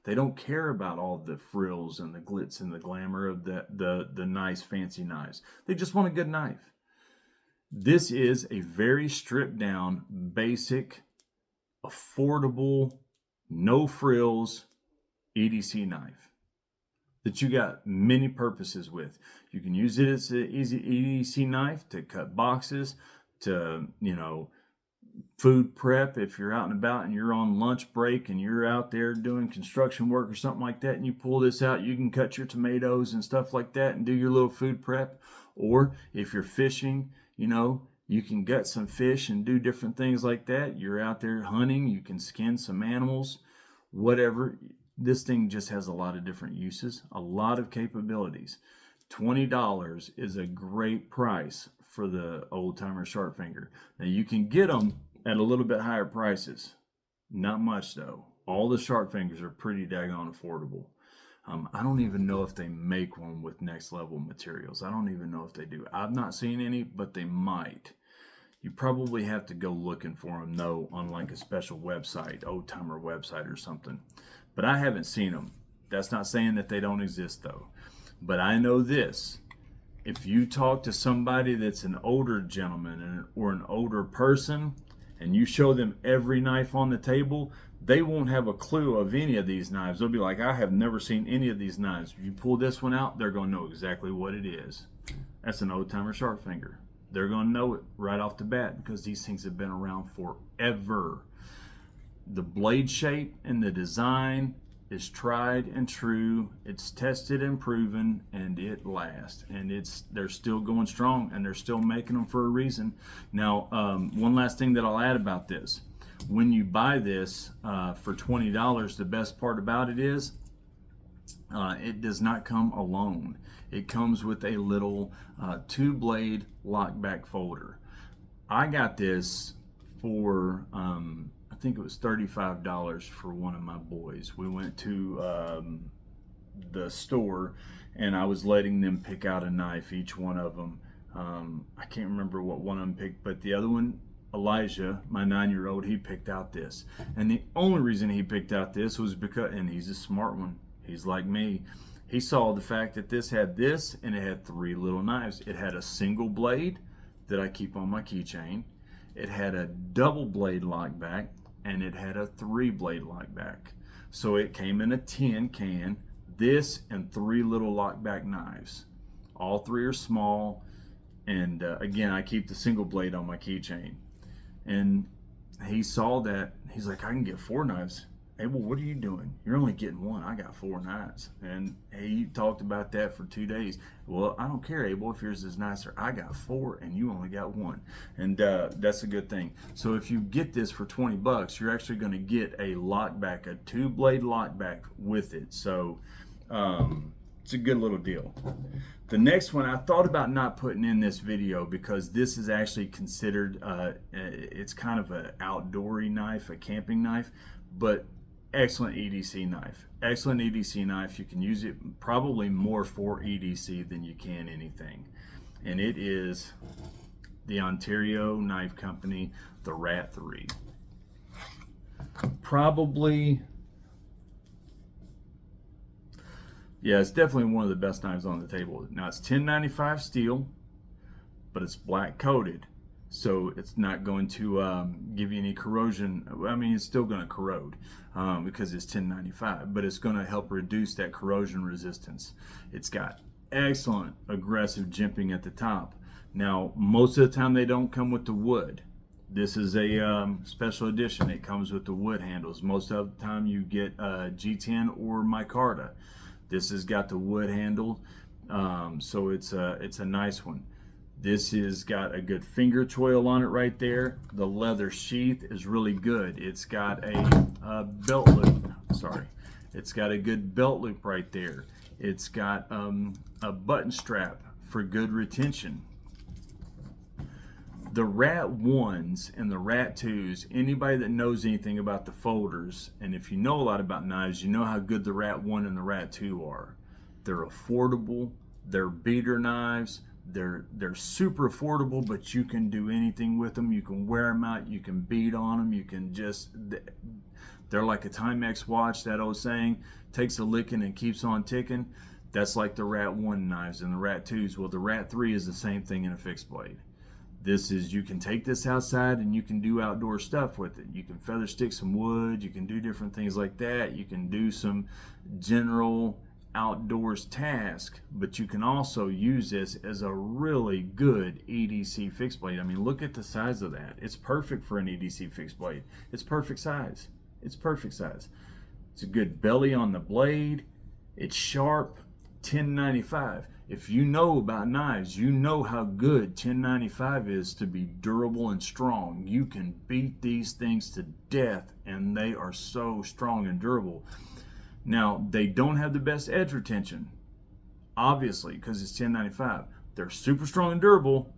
They don't care about all the frills and the glitz and the glamour of the nice fancy knives. They just want a good knife. This is a very stripped down, basic, affordable, no frills EDC knife that you got many purposes with. You can use it as an easy EDC knife to cut boxes, to, food prep. If you're out and about and you're on lunch break and you're out there doing construction work or something like that, and you pull this out, you can cut your tomatoes and stuff like that and do your little food prep. Or if you're fishing, you can gut some fish and do different things like that. You're out there hunting, you can skin some animals, whatever. This thing just has a lot of different uses, a lot of capabilities. $20 is a great price for the old timer sharp finger. Now you can get them at a little bit higher prices. Not much though. All the sharp fingers are pretty daggone affordable. I don't even know if they make one with next level materials. I don't even know if they do. I've not seen any, but they might. You probably have to go looking for them though on like a special website, old timer website or something. But I haven't seen them. That's not saying that they don't exist though. But I know this. If you talk to somebody that's an older gentleman or an older person, and you show them every knife on the table, they won't have a clue of any of these knives. They'll be like, I have never seen any of these knives. If you pull this one out, they're going to know exactly what it is. That's an old timer sharp finger. They're going to know it right off the bat because these things have been around forever. The blade shape and the design is tried and true. It's tested and proven, and it lasts. And they're still going strong, and they're still making them for a reason. Now, one last thing that I'll add about this: when you buy this for $20, the best part about it is It does not come alone. It comes with a little 2-blade lockback folder. I got this for I think it was $35 for one of my boys. We went to the store and I was letting them pick out a knife, each one of them. I can't remember what one of them picked, but the other one, Elijah, my 9-year-old, he picked out this. And the only reason he picked out this was because, and he's a smart one, he's like me, he saw the fact that this had this and it had 3 little knives. It had a single blade that I keep on my keychain. It had a double blade lockback and it had a 3-blade lockback. So it came in a tin can, this and 3 little lockback knives. All 3 are small. And again, I keep the single blade on my keychain. And he saw that. He's like, I can get 4 knives. Abel, what are you doing? You're only getting 1. I got 4 knives. And he talked about that for 2 days. Well, I don't care, Abel, if yours is nicer. I got 4 and you only got 1. And that's a good thing. So if you get this for $20, you're actually going to get a lockback, a 2-blade lockback with it. So it's a good little deal. The next one I thought about not putting in this video because this is actually considered, it's kind of an outdoory knife, a camping knife, but excellent EDC knife. Excellent EDC knife. You can use it probably more for EDC than you can anything. And it is the Ontario Knife Company, the Rat 3. Probably, yeah, it's definitely one of the best knives on the table. Now it's 1095 steel, but it's black coated, so it's not going to give you any corrosion. I mean, it's still going to corrode because it's 1095, but it's going to help reduce that corrosion resistance. It's got excellent aggressive jimping at the top. Now, most of the time they don't come with the wood. This is a special edition. It comes with the wood handles. Most of the time you get G10 or micarta. This has got the wood handle, so it's a nice one. This has got a good finger choil on it right there. The leather sheath is really good. It's got a belt loop. Sorry, it's got a good belt loop right there. It's got a button strap for good retention. The Rat 1s and the Rat 2s, anybody that knows anything about the folders, and if you know a lot about knives, you know how good the Rat 1 and the Rat 2 are. They're affordable, they're beater knives, they're super affordable, but you can do anything with them. You can wear them out, you can beat on them, you can just, they're like a Timex watch, that old saying, takes a licking and keeps on ticking. That's like the Rat 1 knives and the Rat 2s. Well, the Rat 3 is the same thing in a fixed blade. This is, you can take this outside and you can do outdoor stuff with it. You can feather stick some wood, you can do different things like that. You can do some general outdoors task, but you can also use this as a really good EDC fixed blade. I mean, look at the size of that. It's perfect for an EDC fixed blade. It's perfect size. It's perfect size. It's a good belly on the blade. It's sharp. 1095. If you know about knives, you know how good 1095 is to be durable and strong. You can beat these things to death and they are so strong and durable. Now, they don't have the best edge retention, obviously, because it's 1095. They're super strong and durable,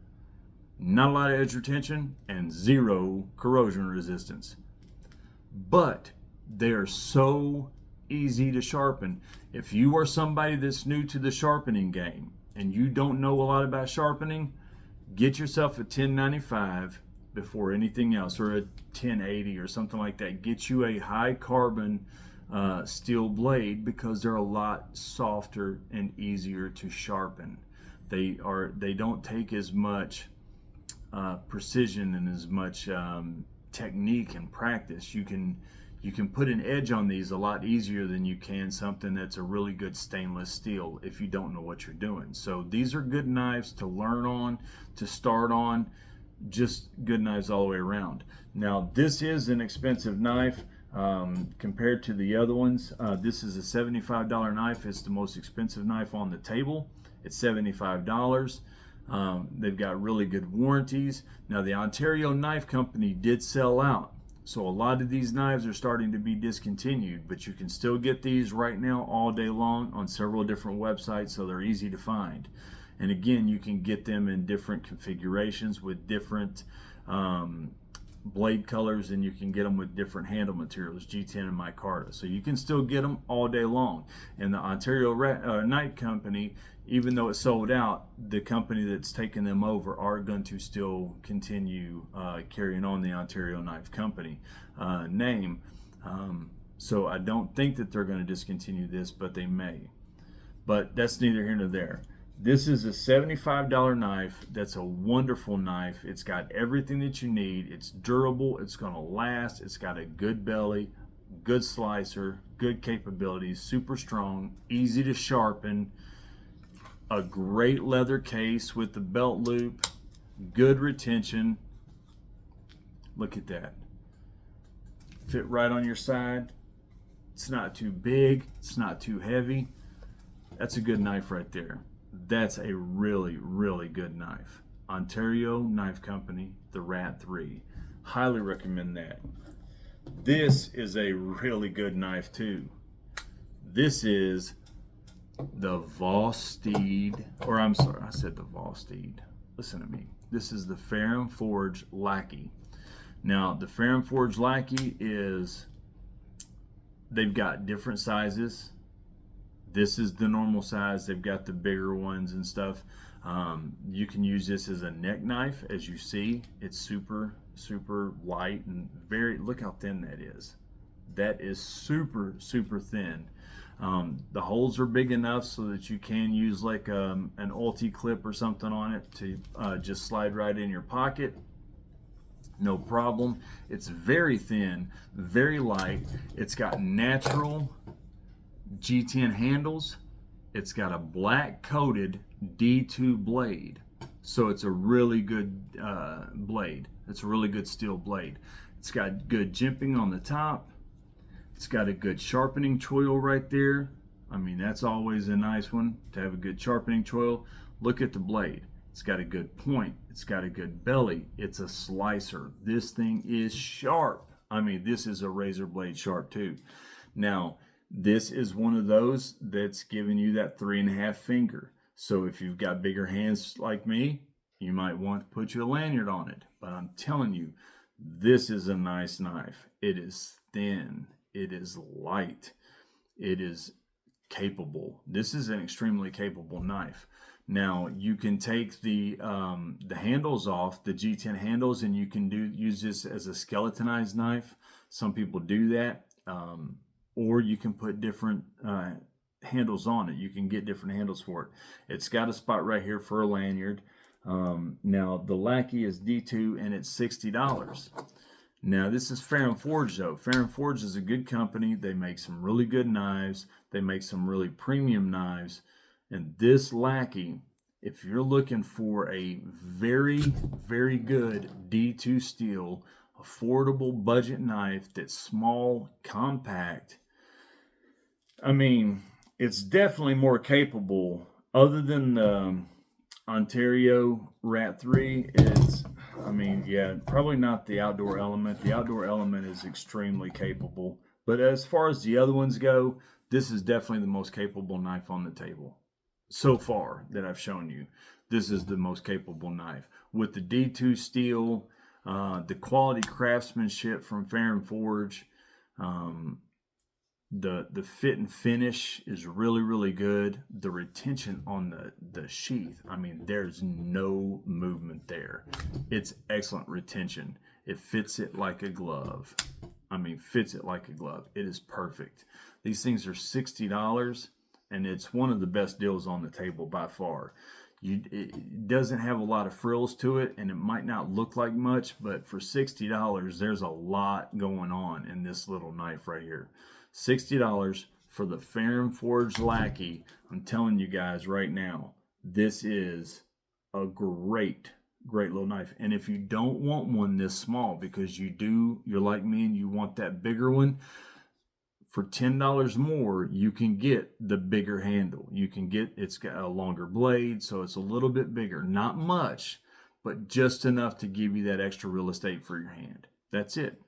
not a lot of edge retention, and 0 corrosion resistance. But they are so easy to sharpen. If you are somebody that's new to the sharpening game and you don't know a lot about sharpening, get yourself a 1095 before anything else, or a 1080 or something like that. Get you a high carbon steel blade because they're a lot softer and easier to sharpen. They don't take as much precision and as much technique and practice. You can put an edge on these a lot easier than you can something that's a really good stainless steel if you don't know what you're doing. So these are good knives to learn on, to start on, just good knives all the way around. Now, this is an expensive knife compared to the other ones. This is a $75 knife. It's the most expensive knife on the table. It's $75. They've got really good warranties. Now, the Ontario Knife Company did sell out. So a lot of these knives are starting to be discontinued, but you can still get these right now all day long on several different websites, so they're easy to find. And again, you can get them in different configurations with different blade colors, and you can get them with different handle materials, G10 and micarta. So you can still get them all day long. And the Ontario Knife Company, even though it's sold out, the company that's taken them over are going to still continue carrying on the Ontario Knife Company name. So I don't think that they're going to discontinue this, but they may. But that's neither here nor there. This is a $75 knife. That's a wonderful knife. It's got everything that you need. It's durable. It's going to last. It's got a good belly, good slicer, good capabilities, super strong, easy to sharpen, a great leather case with the belt loop, good retention. Look at that. Fit right on your side. It's not too big. It's not too heavy. That's a good knife right there. That's a really, really good knife. Ontario Knife Company, the Rat 3. Highly recommend that. This is a really good knife too. This is the Vosteed, or I'm sorry, I said the Vosteed. Listen to me. This is the Ferrum Forge Lackey. Now, the Ferrum Forge Lackey is, they've got different sizes. This is the normal size. They've got the bigger ones and stuff. You can use this as a neck knife. As you see, it's super, super light and very, look how thin that is. That is super, super thin. The holes are big enough so that you can use like an ulti clip or something on it to just slide right in your pocket. No problem. It's very thin, very light. It's got natural G10 handles. It's got a black coated D2 blade, so it's a really good blade. It's a really good steel blade. It's got good jimping on the top. It's got a good sharpening choil right there. I mean, that's always a nice one to have, a good sharpening choil. Look at the blade. It's got a good point. It's got a good belly. It's a slicer. This thing is sharp. I mean, this is a razor blade sharp too. Now, this is one of those that's giving you that 3.5 finger. So if you've got bigger hands like me, you might want to put you a lanyard on it. But I'm telling you, this is a nice knife. It is thin. It is light. It is capable. This is an extremely capable knife. Now you can take the handles off, the G10 handles, and you can use this as a skeletonized knife. Some people do that. Or you can put different handles on it. You can get different handles for it. It's got a spot right here for a lanyard. Now, the Lackey is D2 and it's $60. Now, this is Ferrum Forge though. Ferrum Forge is a good company. They make some really good knives. They make some really premium knives. And this Lackey, if you're looking for a very, very good D2 steel, affordable budget knife that's small, compact, I mean, it's definitely more capable. Other than the Ontario Rat 3, it's, I mean, yeah, probably not the Outdoor Element. The Outdoor Element is extremely capable. But as far as the other ones go, this is definitely the most capable knife on the table. So far that I've shown you, this is the most capable knife. With the D2 steel, the quality craftsmanship from Ferrum Forge, the fit and finish is really, really good. The retention on the sheath, I mean, there's no movement there. It's excellent retention. It fits it like a glove. I mean, fits it like a glove. It is perfect. These things are $60, and it's one of the best deals on the table by far. It doesn't have a lot of frills to it, and it might not look like much, but for $60, there's a lot going on in this little knife right here. $60 for the Ferrum Forge Lackey. I'm telling you guys right now, this is a great little knife. And if you don't want one this small, because you're like me and you want that bigger one, for $10 more, you can get the bigger handle. It's got a longer blade, so it's a little bit bigger. Not much, but just enough to give you that extra real estate for your hand. That's it.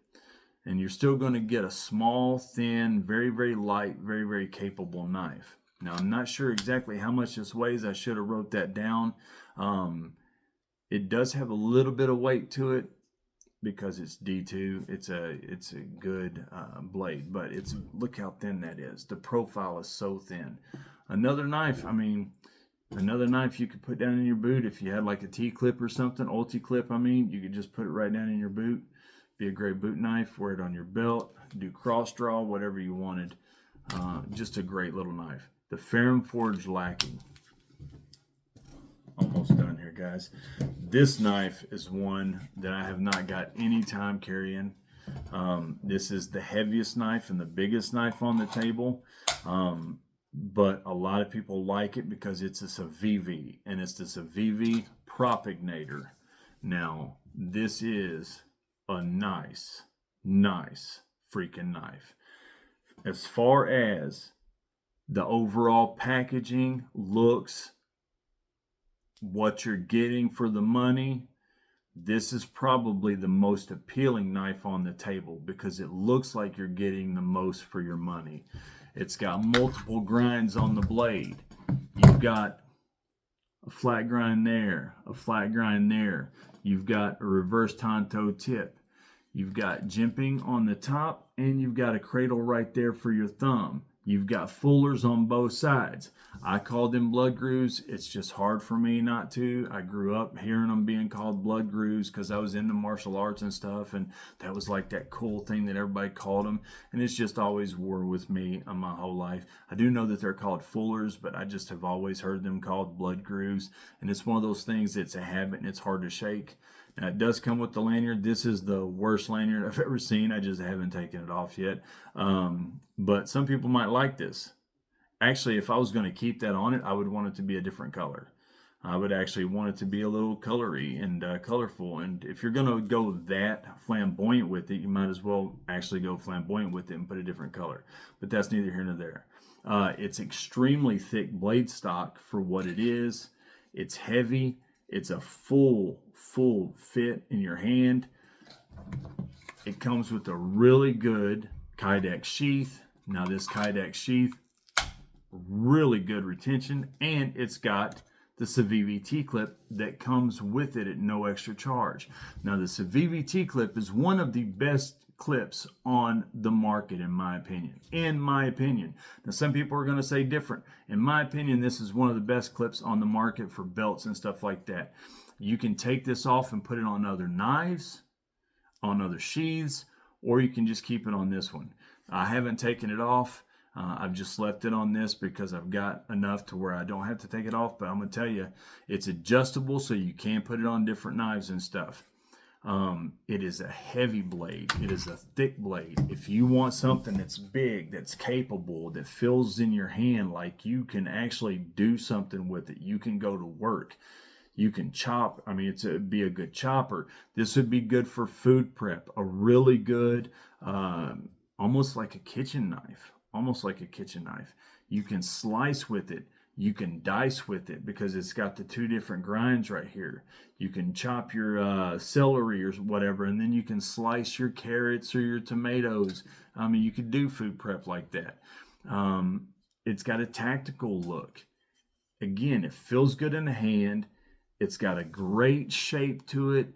and you're still going to get a small, thin, very, very light, very, very capable knife. Now, I'm not sure exactly how much this weighs. I should have wrote that down. It does have a little bit of weight to it because it's D2. It's a good blade, but look how thin that is. The profile is so thin. Another knife, another knife you could put down in your boot if you had like a T-clip or something, Ulti-clip, you could just put it right down in your boot. Be a great boot knife, wear it on your belt, do cross draw, whatever you wanted. Just a great little knife. The Ferrum Forge Lackey. Almost done here, guys. This knife is one that I have not got any time carrying. This is the heaviest knife and the biggest knife on the table. But a lot of people like it because it's a Civivi, and it's the Civivi Propignator. Now, this is a nice freaking knife. As far as the overall packaging, looks, what you're getting for the money, this is probably the most appealing knife on the table because it looks like you're getting the most for your money. It's got multiple grinds on the blade. You've got a flat grind there, a flat grind there. You've got a reverse Tonto tip. You've got jimping on the top, and you've got a cradle right there for your thumb. You've got fullers on both sides. I call them blood grooves. It's just hard for me not to. I grew up hearing them being called blood grooves because I was into martial arts and stuff, and that was like that cool thing that everybody called them, and it's just always war with me my whole life. I do know that they're called fullers, but I just have always heard them called blood grooves, and it's one of those things that's a habit and it's hard to shake. Now, it does come with the lanyard. This is the worst lanyard I've ever seen. I just haven't taken it off yet. But some people might like this. Actually, if I was going to keep that on it, I would want it to be a different color. I would actually want it to be a little colory and colorful. And if you're going to go that flamboyant with it, you might as well actually go flamboyant with it and put a different color. But that's neither here nor there. It's extremely thick blade stock for what it is. It's heavy. It's a full fit in your hand. It comes with a really good Kydex sheath. Now this Kydex sheath, really good retention, and it's got the Civivi T-clip that comes with it at no extra charge. Now the Civivi T-clip is one of the best clips on the market, in my opinion. Now some people are going to say different. In my opinion, this is one of the best clips on the market for belts and stuff like that. You can take this off and put it on other knives, on other sheaths, or you can just keep it on this one. I haven't taken it off. I've just left it on this because I've got enough to where I don't have to take it off, but I'm going to tell you, it's adjustable so you can put it on different knives and stuff. It is a heavy blade. It is a thick blade. If you want something that's big, that's capable, that feels in your hand like you can actually do something with it, you can go to work. You can chop. It'd be a good chopper. This would be good for food prep. A really good, almost like a kitchen knife. You can slice with it. You can dice with it because it's got the two different grinds right here. You can chop your celery or whatever, and then you can slice your carrots or your tomatoes. You could do food prep like that. It's got a tactical look. Again, it feels good in the hand. It's got a great shape to it.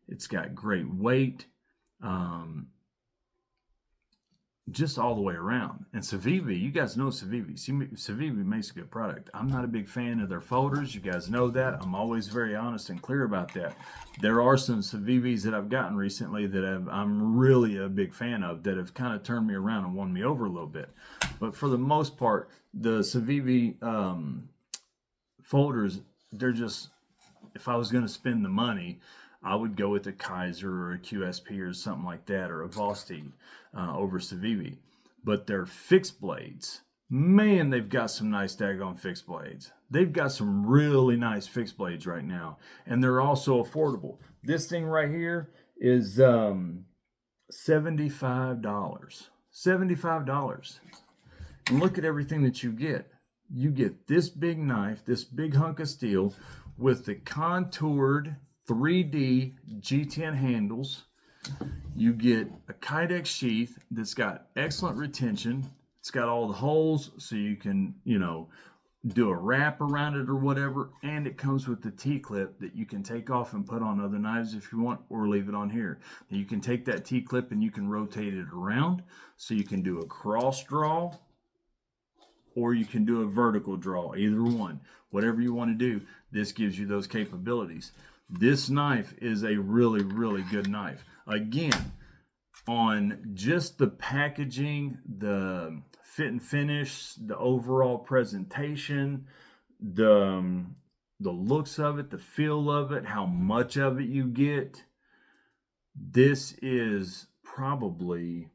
It's got great weight. Just all the way around. And Civivi, you guys know Civivi. Civivi makes a good product. I'm not a big fan of their folders. You guys know that. I'm always very honest and clear about that. There are some Civivis that I've gotten recently that I'm really a big fan of that have kind of turned me around and won me over a little bit. But for the most part, the Civivi folders, they're just, if I was going to spend the money, I would go with a Kaiser or a QSP or something like that, or a Vosteed over Civivi. But they're fixed blades. Man, they've got some nice daggone fixed blades. They've got some really nice fixed blades right now. And they're also affordable. This thing right here is $75. $75. And look at everything that you get. You get this big knife, this big hunk of steel, with the contoured 3D G10 handles. You get a Kydex sheath that's got excellent retention. It's got all the holes so you can, do a wrap around it or whatever. And it comes with the T-clip that you can take off and put on other knives if you want, or leave it on here. You can take that T-clip and you can rotate it around so you can do a cross draw or you can do a vertical draw, either one. Whatever you want to do, this gives you those capabilities. This knife is a really, really good knife. Again, on just the packaging, the fit and finish, the overall presentation, the looks of it, the feel of it, how much of it you get, this is probably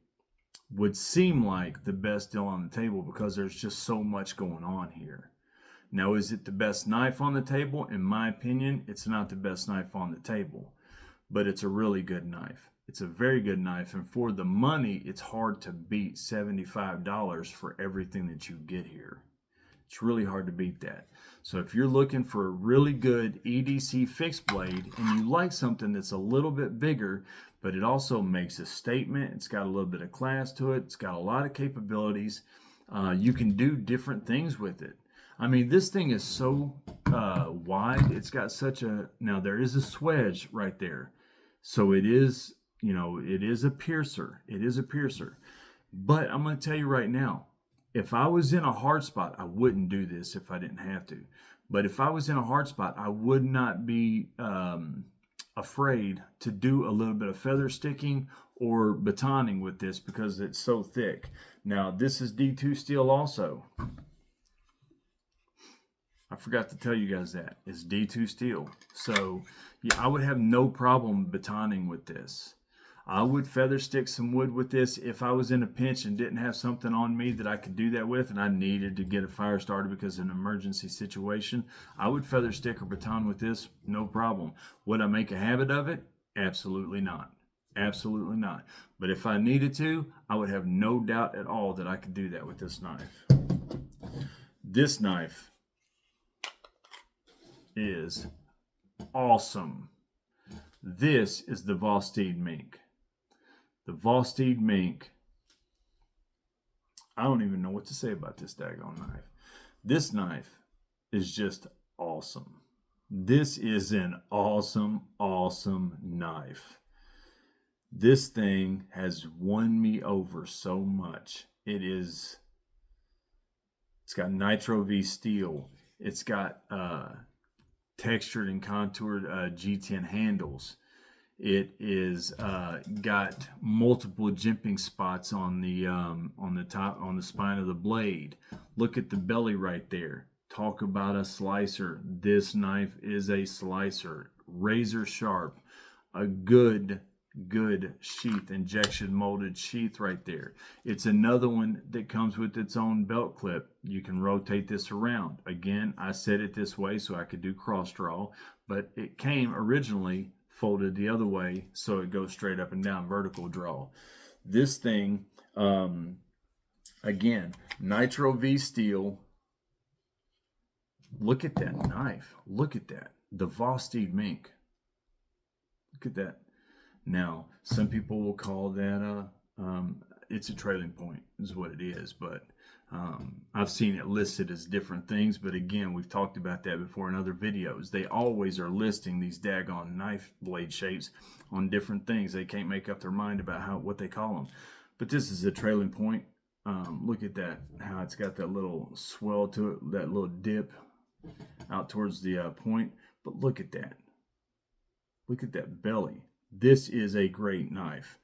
would seem like the best deal on the table because there's just so much going on here. Now, is it the best knife on the table? In my opinion, it's not the best knife on the table, but it's a really good knife. It's a very good knife, and for the money, it's hard to beat $75 for everything that you get here. It's really hard to beat that. So if you're looking for a really good EDC fixed blade and you like something that's a little bit bigger, but it also makes a statement, it's got a little bit of class to it, it's got a lot of capabilities, you can do different things with it. I mean, this thing is so wide. It's got such a, now there is a swedge right there. So it is, it is a piercer. It is a piercer. But I'm going to tell you right now, if I was in a hard spot, I wouldn't do this if I didn't have to. But if I was in a hard spot, I would not be afraid to do a little bit of feather sticking or batoning with this because it's so thick. Now, this is D2 steel also. I forgot to tell you guys that. It's D2 steel. So, yeah, I would have no problem batoning with this. I would feather stick some wood with this if I was in a pinch and didn't have something on me that I could do that with and I needed to get a fire started because of an emergency situation. I would feather stick or baton with this, no problem. Would I make a habit of it? Absolutely not. Absolutely not. But if I needed to, I would have no doubt at all that I could do that with this knife. This knife is awesome. This is the Vosteed Mink. The Vosteed Mink. I don't even know what to say about this daggone knife. This knife is just awesome. This is an awesome, awesome knife. This thing has won me over so much. It's got Nitro V steel. It's got textured and contoured G10 handles. It is got multiple jimping spots on the top, on the spine of the blade. Look at the belly right there. Talk about a slicer. This knife is a slicer. Razor sharp. A good sheath, injection molded sheath right there. It's another one that comes with its own belt clip. You can rotate this around. Again, I set it this way so I could do cross draw, but it came originally folded the other way so it goes straight up and down, vertical draw. This thing, again, Nitro V steel. Look at that knife. Look at that. The Vosteed Mink. Look at that. Now, some people will call that it's a trailing point is what it is, but I've seen it listed as different things. But again, we've talked about that before in other videos. They always are listing these daggone knife blade shapes on different things. They can't make up their mind about what they call them. But this is a trailing point. Look at that, how it's got that little swell to it, that little dip out towards the point. But look at that. Look at that belly. This is a great knife.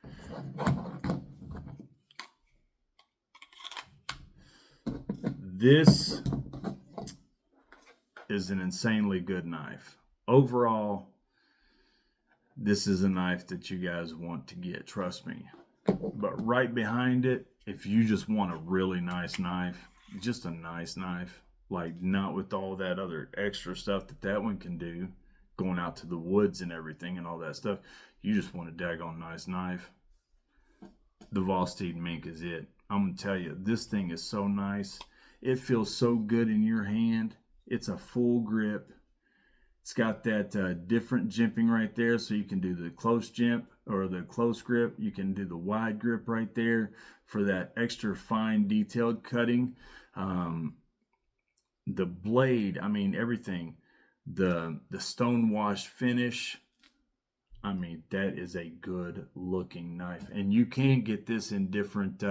This is an insanely good knife. Overall, this is a knife that you guys want to get, trust me. But right behind it, if you just want a really nice knife, just a nice knife, like not with all that other extra stuff that one can do, going out to the woods and everything and all that stuff, you just want a daggone nice knife, the Vosteed Mink is it. I'm going to tell you, this thing is so nice. It feels so good in your hand. It's a full grip. It's got that different jimping right there, so you can do the close jimp or the close grip. You can do the wide grip right there for that extra fine detailed cutting. The blade, I mean, everything. The stone wash finish, I mean, that is a good looking knife. And you can get this in different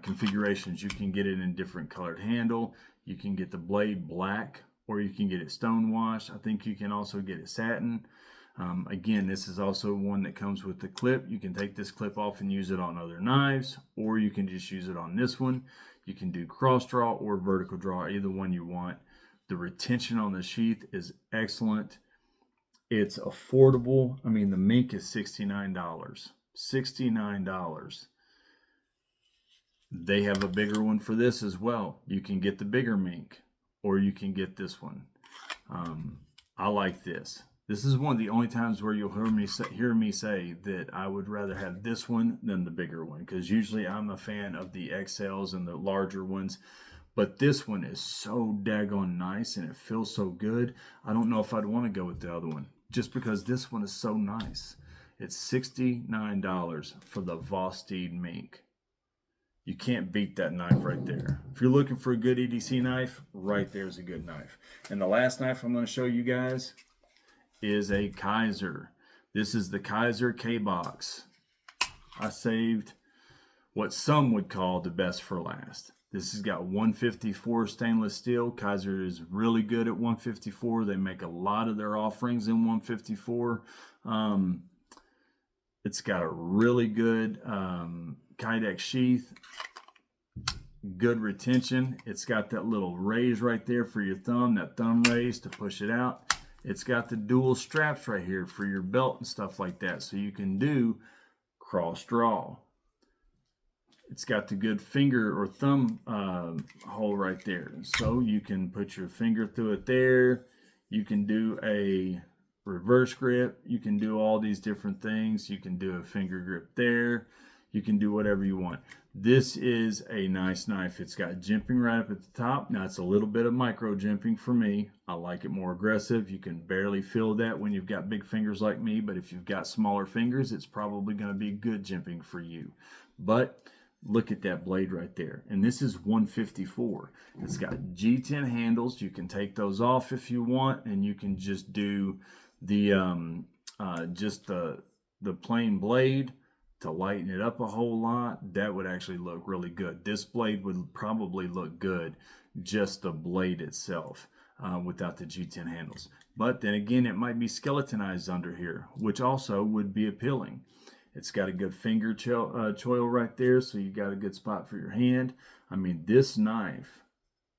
configurations. You can get it in different colored handle. You can get the blade black, or you can get it stone washed. I think you can also get it satin. Again, this is also one that comes with the clip. You can take this clip off and use it on other knives, or you can just use it on this one. You can do cross draw or vertical draw, either one you want. The retention on the sheath is excellent. It's affordable. I mean, the mink is $69. $69. They have a bigger one for this as well. You can get the bigger mink, or you can get this one. I like this. This is one of the only times where you'll hear me say that I would rather have this one than the bigger one, because usually I'm a fan of the XLs and the larger ones. But this one is so daggone nice and it feels so good. I don't know if I'd want to go with the other one, just because this one is so nice. It's $69 for the Vosteed mink. You can't beat that knife right there. If you're looking for a good EDC knife, right there's a good knife. And the last knife I'm going to show you guys is a Kizer. This is the Kizer K-Box. I saved what some would call the best for last. This has got 154 stainless steel. Kizer is really good at 154. They make a lot of their offerings in 154. It's got a really good Kydex sheath, good retention. It's got that little raise right there for your thumb, that thumb raise to push it out. It's got the dual straps right here for your belt and stuff like that, so you can do cross draw. It's got the good finger or thumb hole right there, so you can put your finger through it there. You can do a reverse grip. You can do all these different things. You can do a finger grip there. You can do whatever you want. This is a nice knife. It's got jimping right up at the top. Now, it's a little bit of micro jimping for me. I like it more aggressive. You can barely feel that when you've got big fingers like me, but if you've got smaller fingers, it's probably going to be good jimping for you. But look at that blade right there. And this is 154. It's got G10 handles. You can take those off if you want, and you can just do the the plain blade to lighten it up a whole lot. That would actually look really good. This blade would probably look good, just the blade itself, without the G10 handles. But then again, it might be skeletonized under here, which also would be appealing. It's got a good finger choil right there, so you got a good spot for your hand. I mean, this knife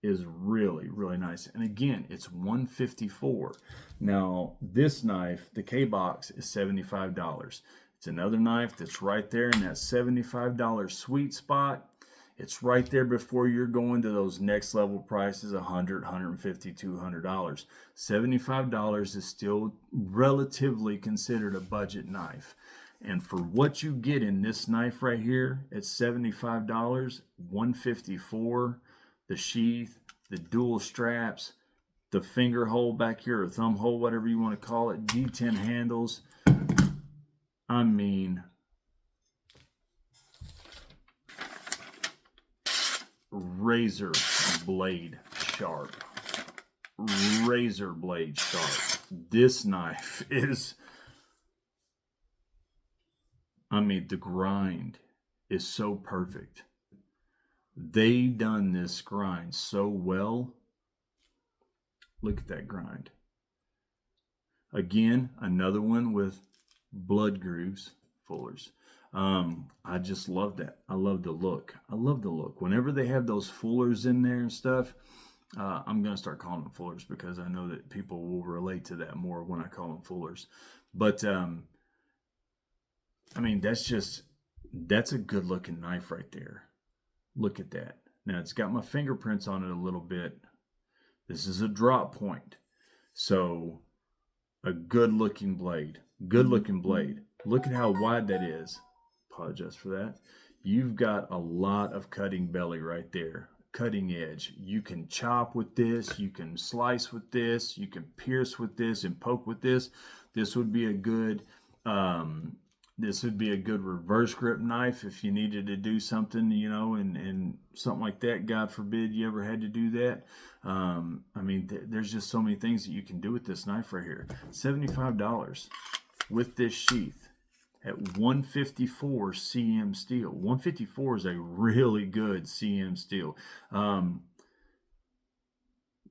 is really, really nice. And again, it's 154. Now, this knife, the K-Box, is $75. It's another knife that's right there in that $75 sweet spot. It's right there before you're going to those next level prices, $100, $150, $200. $75 is still relatively considered a budget knife. And for what you get in this knife right here, it's $75, $154, the sheath, the dual straps, the finger hole back here, or thumb hole, whatever you want to call it, G10 handles. I mean, razor blade sharp. Razor blade sharp. This knife is, I mean, the grind is so perfect. They done this grind so well. Look at that grind. Again, another one with blood grooves, fullers. I just love that. I love the look. I love the look. Whenever they have those fullers in there and stuff, I'm going to start calling them fullers, because I know that people will relate to that more when I call them fullers. But, I mean, that's a good looking knife right there. Look at that. Now, it's got my fingerprints on it a little bit. This is a drop point. So, a good looking blade. Good looking blade. Look at how wide that is. Apologize for that. You've got a lot of cutting belly right there. cutting edge. You can chop with this, you can slice with this, you can pierce with this and poke with this. This would be a good reverse grip knife if you needed to do something, you know, and something like that. God forbid you ever had to do that. I mean, there's just so many things that you can do with this knife right here. $75 with this sheath at 154 CM steel. 154 is a really good CM steel.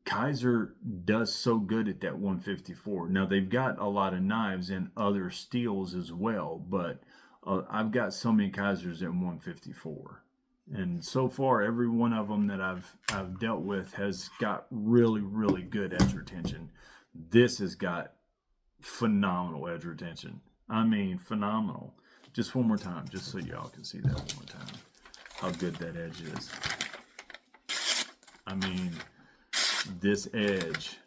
Kizer does so good at that 154. Now, they've got a lot of knives and other steels as well, but I've got so many Kizers at 154. And so far, every one of them that I've dealt with has got really, really good edge retention. This has got phenomenal edge retention. I mean, phenomenal. Just one more time, just so y'all can see that one more time, how good that edge is. I mean, this edge,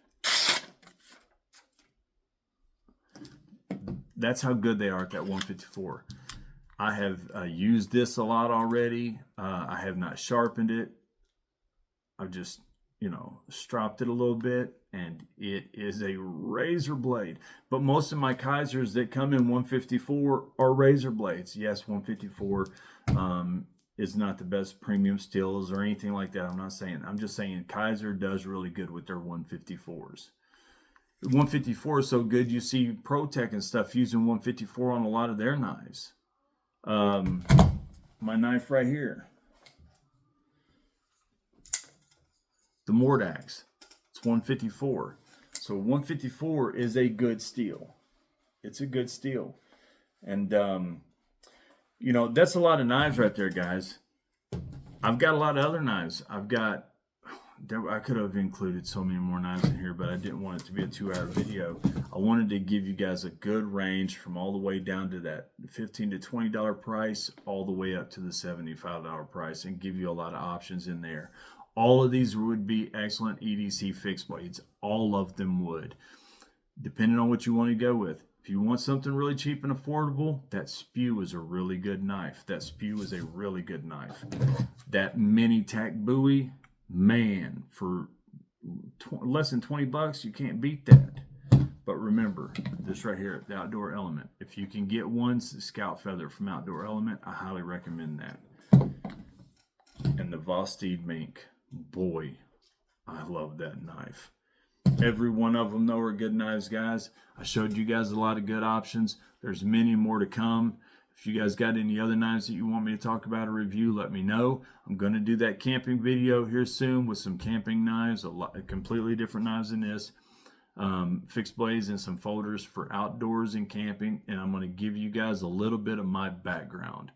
that's how good they are at that 154. I have used this a lot already. I have not sharpened it. I've just, you know, stropped it a little bit, and it is a razor blade. But most of my Kizers that come in 154 are razor blades. Yes, 154 is not the best premium steels or anything like that. I'm just saying Kizer does really good with their 154s. 154 is so good, you see ProTech and stuff using 154 on a lot of their knives. My knife right here, the Mordax, it's 154. So 154 is a good steel. It's a good steel. And, you know, that's a lot of knives right there, guys. I've got a lot of other knives. I could have included so many more knives in here, but I didn't want it to be a 2-hour video. I wanted to give you guys a good range from all the way down to that $15 to $20 price, all the way up to the $75 price, and give you a lot of options in there. All of these would be excellent EDC fixed blades. All of them would, depending on what you want to go with. If you want something really cheap and affordable, that Spew is a really good knife. That Spew is a really good knife. That mini tack Bowie, man, for less than 20 bucks, you can't beat that. But remember, this right here, the Outdoor Element. If you can get one Scout Feather from Outdoor Element, I highly recommend that. And the Vosteed Mink, boy, I love that knife. Every one of them, though, are good knives, guys. I showed you guys a lot of good options. There's many more to come. If you guys got any other knives that you want me to talk about or review, let me know. I'm going to do that camping video here soon with some camping knives, completely different knives than this. Fixed blades and some folders for outdoors and camping. And I'm going to give you guys a little bit of my background.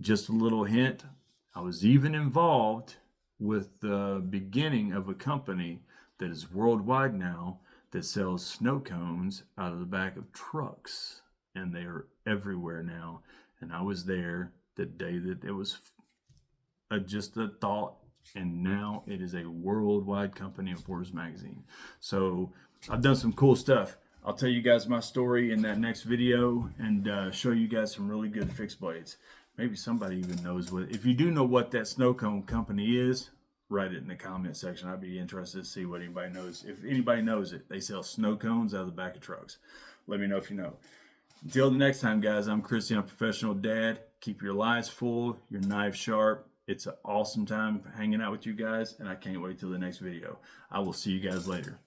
Just a little hint. I was even involved with the beginning of a company that is worldwide now that sells snow cones out of the back of trucks, and they are everywhere now. And I was there the day that it was just a thought, and now it is a worldwide company of Warriors Magazine. So I've done some cool stuff. I'll tell you guys my story in that next video and show you guys some really good fixed blades. Maybe somebody even knows what. If you do know what that snow cone company is, write it in the comment section. I'd be interested to see what anybody knows. If anybody knows it, they sell snow cones out of the back of trucks. Let me know if you know. Until the next time, guys, I'm Chris, I'm Professional Dad. Keep your lives full, your knife sharp. It's an awesome time hanging out with you guys, and I can't wait till the next video. I will see you guys later.